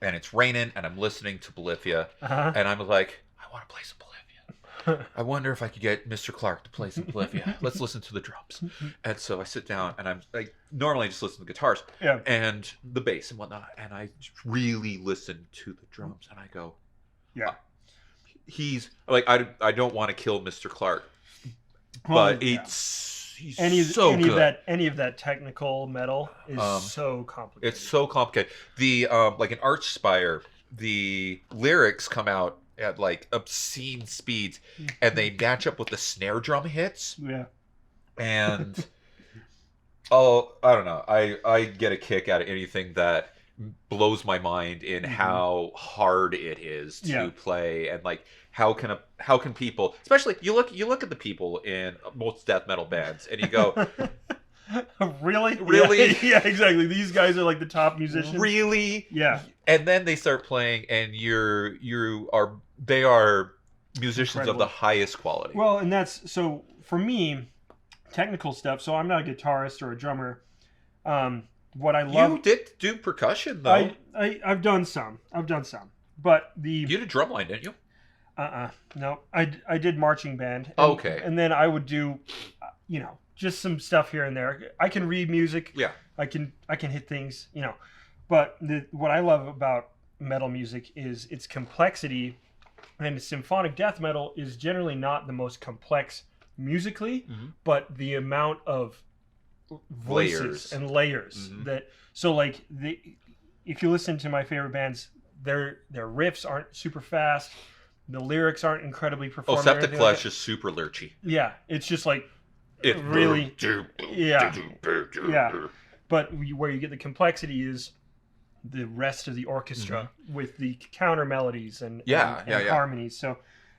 And it's raining, and I'm listening to Polyphia, and I'm like, I want to play some Polyphia. I wonder if I could get Mr. Clark to play some Polyphia. Let's listen to the drums. And so I sit down, and I'm like, normally I just listen to the guitars and the bass and whatnot, and I really listen to the drums, and I go, he's like, I don't want to kill Mr. Clark, but he's any good. Any of that technical metal is so complicated. It's so complicated. The like an Archspire, the lyrics come out at like obscene speeds, and they match up with the snare drum hits. Yeah. And I don't know. I get a kick out of anything that blows my mind in how hard it is to play, and like how can people, especially you look at the people in most death metal bands, and you go, really, yeah, exactly. These guys are like the top musicians. Really, yeah. And then they start playing, and they are musicians Incredible. of the highest quality. Well, and that's so for me, technical stuff. So I'm not a guitarist or a drummer. What I love. You did do percussion though. I've done some. But you did drumline, didn't you? No. I did marching band. Okay. And then I would do, just some stuff here and there. I can read music. Yeah. I can hit things. But what I love about metal music is its complexity, and symphonic death metal is generally not the most complex musically, but the amount of voices and layers that. So like if you listen to my favorite bands, their riffs aren't super fast. The lyrics aren't incredibly performative. Oh, Septic Flesh is super lurchy. Yeah, it's just like really, yeah. But where you get the complexity is the rest of the orchestra with the counter melodies and harmonies. So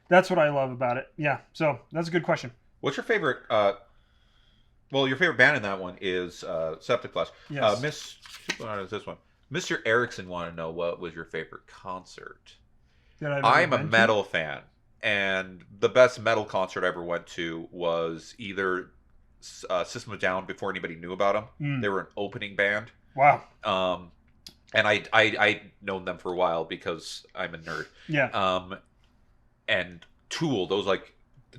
that's what I love about it. Yeah, so that's a good question. What's your favorite? Well, your favorite band in that one is Septic Flesh. Yes. What is this one? Mr. Erickson wanted to know what was your favorite concert. I'm a metal fan, and the best metal concert I ever went to was either System of a Down before anybody knew about them. They were an opening band. Wow. And I'd known them for a while because I'm a nerd. Yeah. And Tool,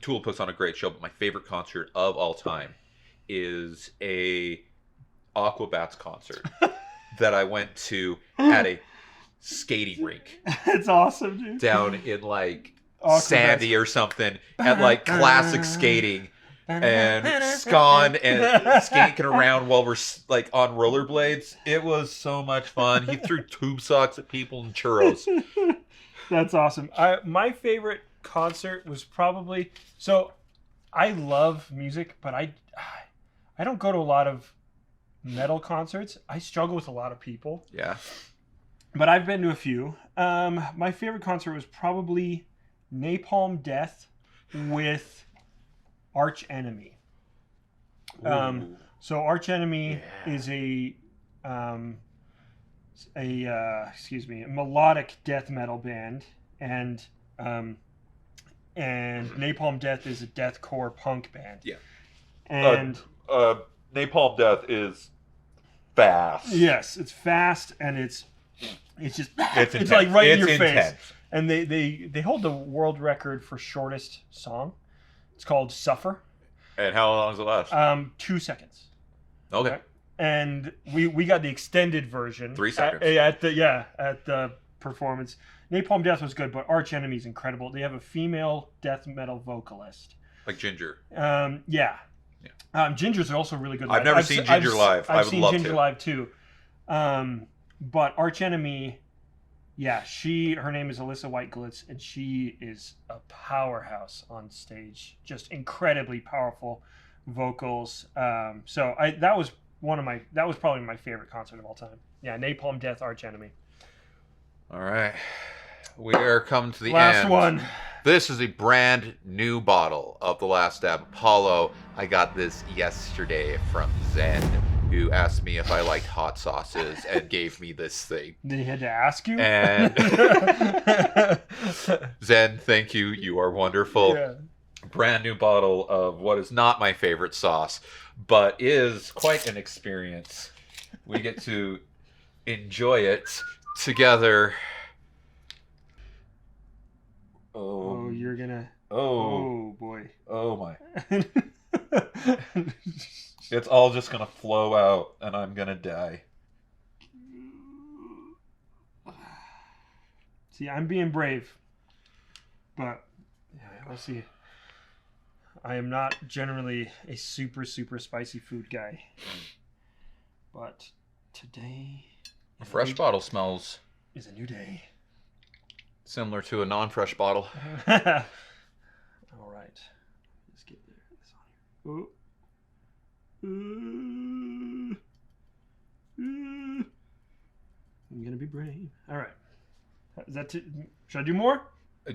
Tool puts on a great show, but my favorite concert of all time is a Aquabats concert that I went to at a skating rink. It's awesome, dude. Down in like Sandy or something, at like classic skating. and scon and skanking around while we're like on rollerblades. It was so much fun. He threw tube socks at people and churros. That's awesome. My favorite concert was probably I love music, but I don't go to a lot of metal concerts. I struggle with a lot of people. Yeah. But I've been to a few. My favorite concert was probably Napalm Death with Arch Enemy. So Arch Enemy is a melodic death metal band, and Napalm Death is a deathcore punk band. Yeah. And Napalm Death is fast. Yes, it's fast, and it's just it's like right in your intense. face. And they hold the world record for shortest song. It's called Suffer. And how long does it last? 2 seconds. Okay. Right? And we got the extended version. 3 seconds. At the performance. Napalm Death was good, but Arch Enemy is incredible. They have a female death metal vocalist. Like Ginger. Yeah. Ginger's also really good. I've never seen Ginger live. I would seen love Ginger to. live too. But Arch Enemy, her name is Alyssa Whiteglitz, and she is a powerhouse on stage. Just incredibly powerful vocals. That was probably my favorite concert of all time. Yeah, Napalm Death, Arch Enemy. All right. We are coming to the Last end. one. This is a brand new bottle of The Last Dab Apollo. I got this yesterday from Zen, who asked me if I liked hot sauces and gave me this thing. They had to ask you? And Zen, thank you. You are wonderful. Yeah. Brand new bottle of what is not my favorite sauce, but is quite an experience. We get to enjoy it together. Oh, you're gonna. Oh Boy. Oh my. It's all just gonna flow out and I'm gonna die. See, I'm being brave. But, we'll see. I am not generally a super, super spicy food guy. But today. A fresh bottle smells is a new day. similar to a non-fresh bottle. All right. Let's get there. This on here. I'm gonna be brave. All right. Is that should I do more?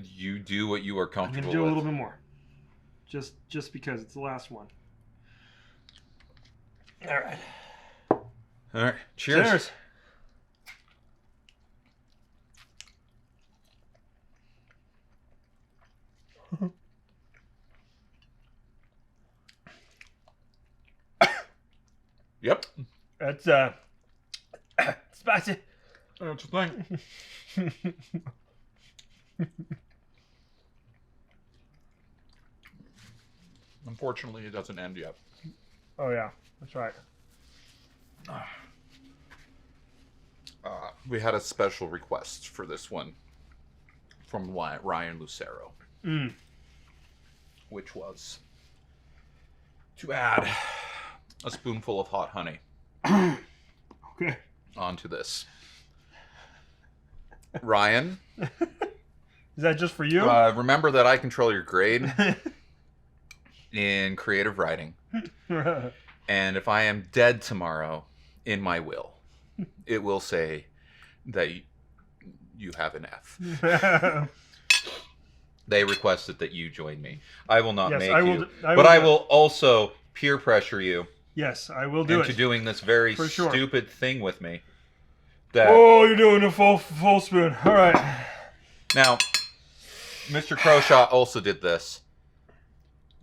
You do what you are I'm comfortable gonna do a with. little bit more. Just because it's the last one. All right. All right. Cheers. Cheers. Yep. That's spicy. That's the thing. Unfortunately, it doesn't end yet. Oh yeah, that's right. We had a special request for this one from Ryan Lucero, which was to add a spoonful of hot honey Okay. onto this. Ryan, Is that just for you? remember that I control your grade in creative writing. And if I am dead tomorrow, in my will, it will say that you have an F. They requested that you join me. I will not make you. But I will also peer pressure you Yes, I will do into it. doing this very For sure. stupid thing with me. That Oh, you're doing a full spoon. All right. Now, Mr. Croshaw also did this.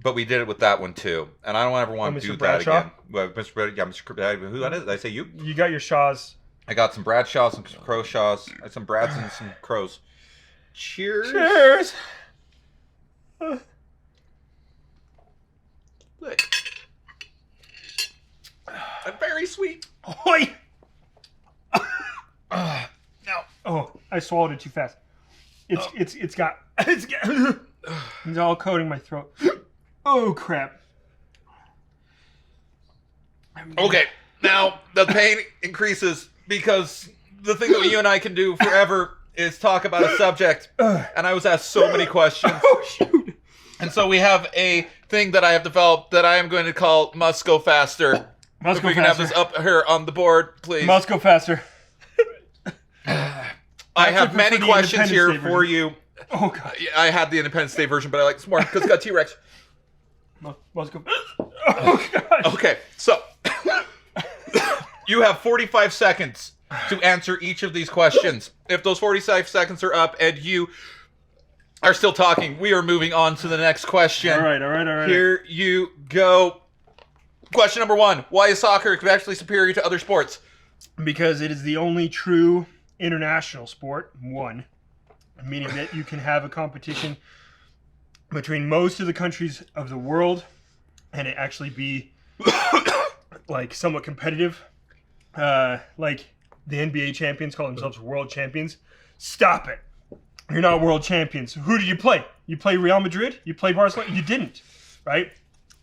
But we did it with that one too, and I don't ever want to Mr. do Bradshaw? that again. Well, Mr. Who that is? Did I say you? You got your Shaws. I got some Bradshaws, some Croshaws, some Brads, and some Crows. Cheers! Cheers. Look. Very sweet. Oi! No. Oh, I swallowed it too fast. It's all coating my throat. Oh crap. Okay, now the pain increases because the thing that you and I can do forever is talk about a subject, and I was asked so many questions. Oh, shoot. And so we have a thing that I have developed that I am going to call Must Go Faster. Must if go we can faster. have this up here on the board, please. Must go faster. I have many prefer the questions here Independence Day for version. you. Oh, God. I had the Independence Day version, but I like this more because it's got T-Rex. Must go. Oh, God. Okay, so you have 45 seconds to answer each of these questions. If those 45 seconds are up and you are still talking, we are moving on to the next question. All right. Here you go. Question number 1. Why is soccer actually superior to other sports? Because it is the only true international sport, one, meaning that you can have a competition between most of the countries of the world and it actually be like somewhat competitive. Like the NBA champions call themselves world champions. Stop it. You're not world champions. Who did you play? You play Real Madrid? You play Barcelona? You didn't, right?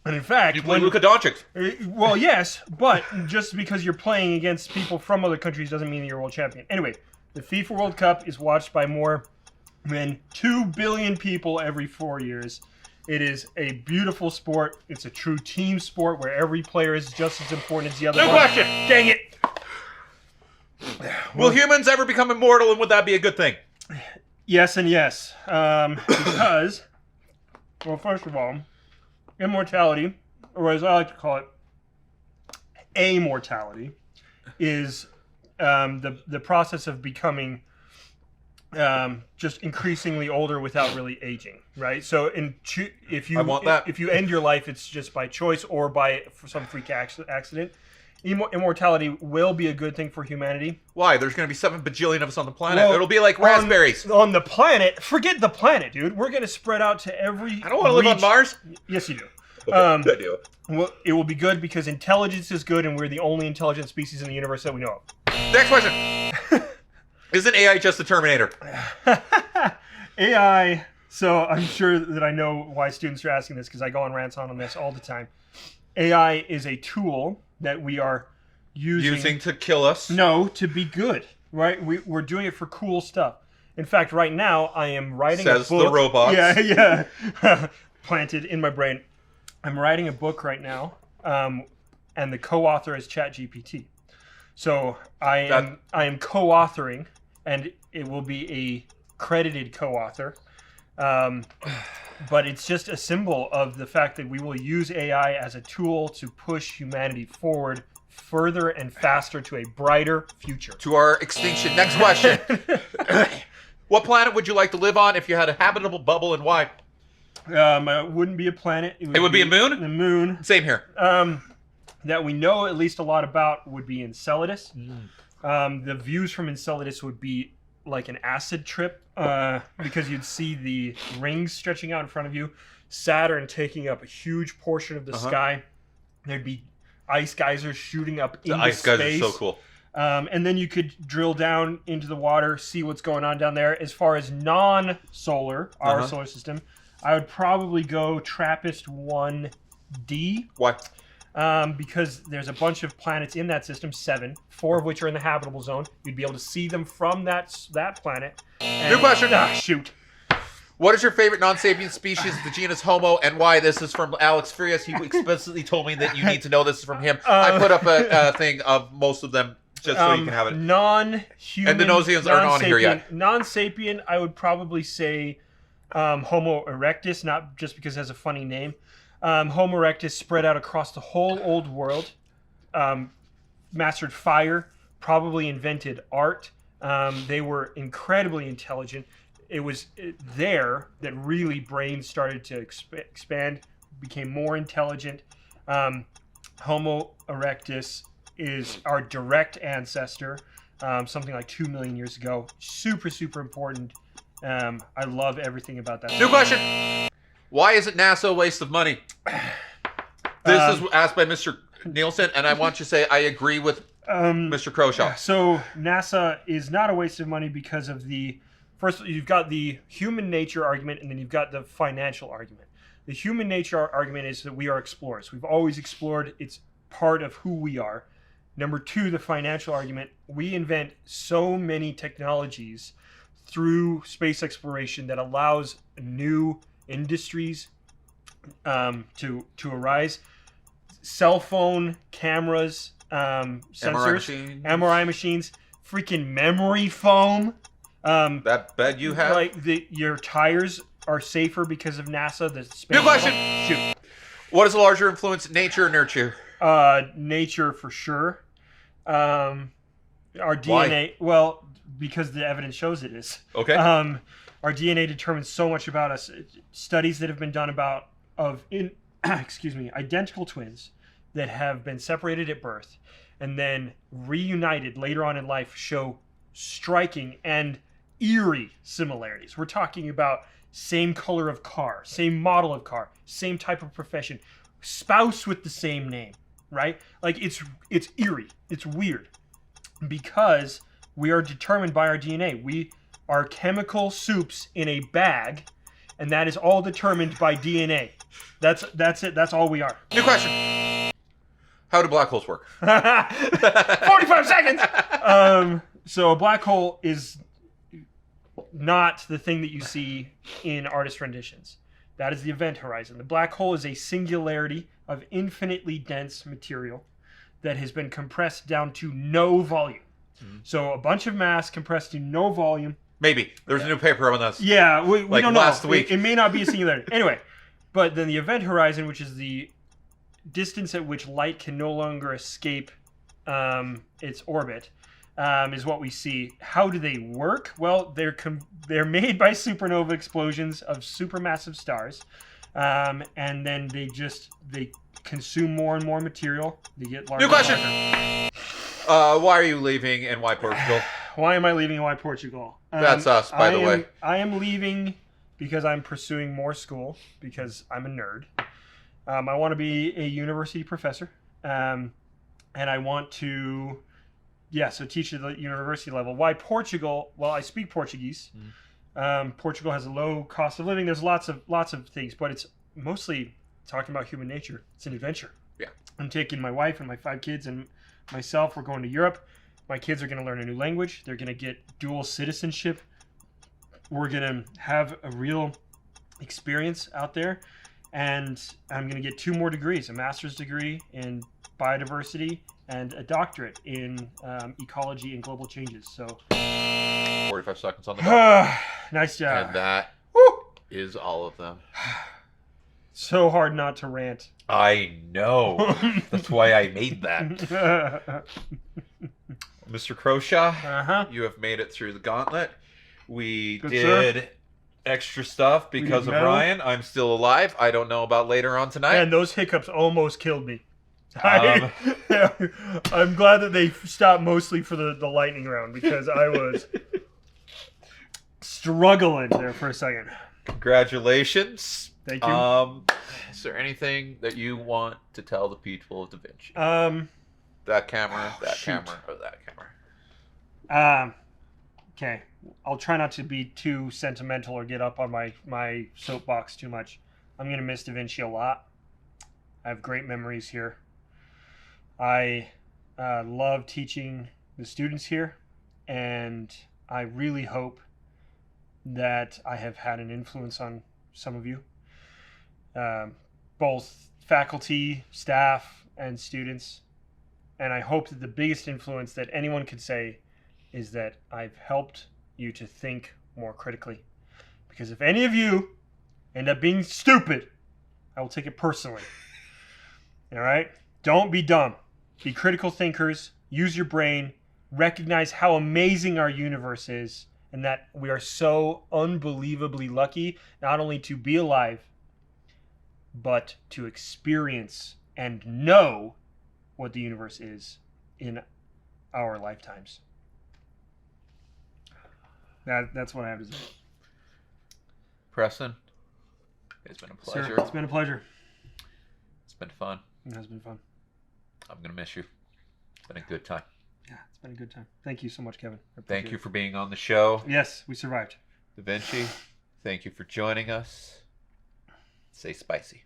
And in fact, You play Luka Doncic. well, yes, but just because you're playing against people from other countries doesn't mean that you're a world champion. Anyway, the FIFA World Cup is watched by more than 2 billion people every 4 years. It is a beautiful sport. It's a true team sport where every player is just as important as the other. No one. question. Dang it. Will humans ever become immortal, and would that be a good thing? Yes and yes. Because, well, first of all, immortality, or as I like to call it, amortality, is the process of becoming just increasingly older without really aging, right? So, if you I want that. if you end your life, it's just by choice or by some freak accident. Immortality will be a good thing for humanity. Why? There's going to be 7 bajillion of us on the planet. Well, It'll be like raspberries. On the planet, forget the planet, dude. We're going to spread out to every. I don't want to live on Mars. Yes, you do. I do. Well, it will be good because intelligence is good, and we're the only intelligent species in the universe that we know of. Next question. Isn't AI just the Terminator? AI. So I'm sure that I know why students are asking this because I go on rants on this all the time. AI is a tool that we are using to kill us. No, to be good, right? We're doing it for cool stuff. In fact, right now I am writing a book. Says the robots. Yeah. Planted in my brain. I'm writing a book right now, and the co-author is ChatGPT. So I am co-authoring, and it will be a credited co-author. But it's just a symbol of the fact that we will use AI as a tool to push humanity forward further and faster to a brighter future. To our extinction. Next question. What planet would you like to live on if you had a habitable bubble, and why? It wouldn't be a planet. It would be a moon? The moon. Same here. That we know at least a lot about would be Enceladus. The views from Enceladus would be like an acid trip because you'd see the rings stretching out in front of you, Saturn taking up a huge portion of the sky. There'd be ice geysers shooting up into The ice space. guys are so cool. And then you could drill down into the water, see what's going on down there. As far as non-solar, our solar system, I would probably go TRAPPIST 1D. Why? Because there's a bunch of planets in that system, 7, 4 of which are in the habitable zone. You'd be able to see them from that planet. And, New question. Shoot. What is your favorite non-sapient species of the genus Homo, and why? This is from Alex Frias. He explicitly told me that you need to know this is from him. I put up a thing of most of them just so you can have it. Non-human. And the Nosians aren't on here yet. Non-sapient, I would probably say Homo erectus, not just because it has a funny name. Homo erectus spread out across the whole old world, mastered fire, probably invented art. They were incredibly intelligent. It was there that really brains started to expand, became more intelligent. Homo erectus is our direct ancestor, something like 2 million years ago. Super, super important. I love everything about that. New question. Why isn't NASA a waste of money? This is asked by Mr. Nielsen, and I want you to say I agree with Mr. Croshaw. So NASA is not a waste of money because of first, you've got the human nature argument, and then you've got the financial argument. The human nature argument is that we are explorers. We've always explored. It's part of who we are. Number two, the financial argument. We invent so many technologies through space exploration that allows new industries to arise. Cell phone cameras, sensors, MRI machines, freaking memory foam. That bed you have? Like your tires are safer because of NASA. The space. Good question. Shoot. What is a larger influence, nature or nurture? Nature for sure. Our DNA. Why? Well, because the evidence shows it is. Okay. Our DNA determines so much about us. Studies that have been done identical twins that have been separated at birth and then reunited later on in life show striking and eerie similarities. We're talking about same color of car, same model of car, same type of profession, spouse with the same name, right? Like it's eerie. It's weird because we are determined by our DNA. We are chemical soups in a bag, and that is all determined by DNA. That's it. That's all we are. New question. How do black holes work? 45 seconds. So a black hole is not the thing that you see in artist renditions. That is the event horizon. The black hole is a singularity of infinitely dense material that has been compressed down to no volume. Mm-hmm. So a bunch of mass compressed to no volume. Maybe. There's a new paper on this. Yeah, we like don't know. Last week. It may not be a singularity. Anyway, but then the event horizon, which is the distance at which light can no longer escape its orbit, is what we see. How do they work? Well, they're made by supernova explosions of supermassive stars, and then they consume more and more material. They get larger. New question. Why are you leaving and why Portugal? Why am I leaving and why Portugal? That's us, by the way. I am leaving because I'm pursuing more school because I'm a nerd. I want to be a university professor, and I want to, so teach at the university level. Why Portugal? Well, I speak Portuguese. Portugal has a low cost of living. There's lots of things, but it's mostly talking about human nature. It's an adventure. Yeah. I'm taking my wife and my 5 kids and myself. We're going to Europe. My kids are going to learn a new language. They're going to get dual citizenship. We're going to have a real experience out there. And I'm going to get 2 more degrees, a master's degree in biodiversity and a doctorate in ecology and global changes. So 45 seconds on the dot. Nice job. And that is all of them. So hard not to rant. I know. That's why I made that. Mr. Croshaw, you have made it through the gauntlet. We did extra stuff because of Ryan. I'm still alive. I don't know about later on tonight. And those hiccups almost killed me. I'm glad that they stopped mostly for the lightning round because I was struggling there for a second. Congratulations. Thank you. Is there anything that you want to tell the people of DaVinci? That camera, or that camera. Okay. I'll try not to be too sentimental or get up on my soapbox too much. I'm going to miss DaVinci a lot. I have great memories here. I love teaching the students here, and I really hope that I have had an influence on some of you, both faculty, staff, and students. And I hope that the biggest influence that anyone could say is that I've helped you to think more critically. Because if any of you end up being stupid, I will take it personally. All right? Don't be dumb. Be critical thinkers. Use your brain. Recognize how amazing our universe is and that we are so unbelievably lucky not only to be alive, but to experience and know what the universe is in our lifetimes. That's what I have to say. Preston, it's been a pleasure. Sir, it's been a pleasure. It's been fun. It has been fun. I'm going to miss you. It's been a good time. Yeah, it's been a good time. Thank you so much, Kevin. Thank you for being on the show. Yes, we survived. DaVinci, thank you for joining us. Stay spicy.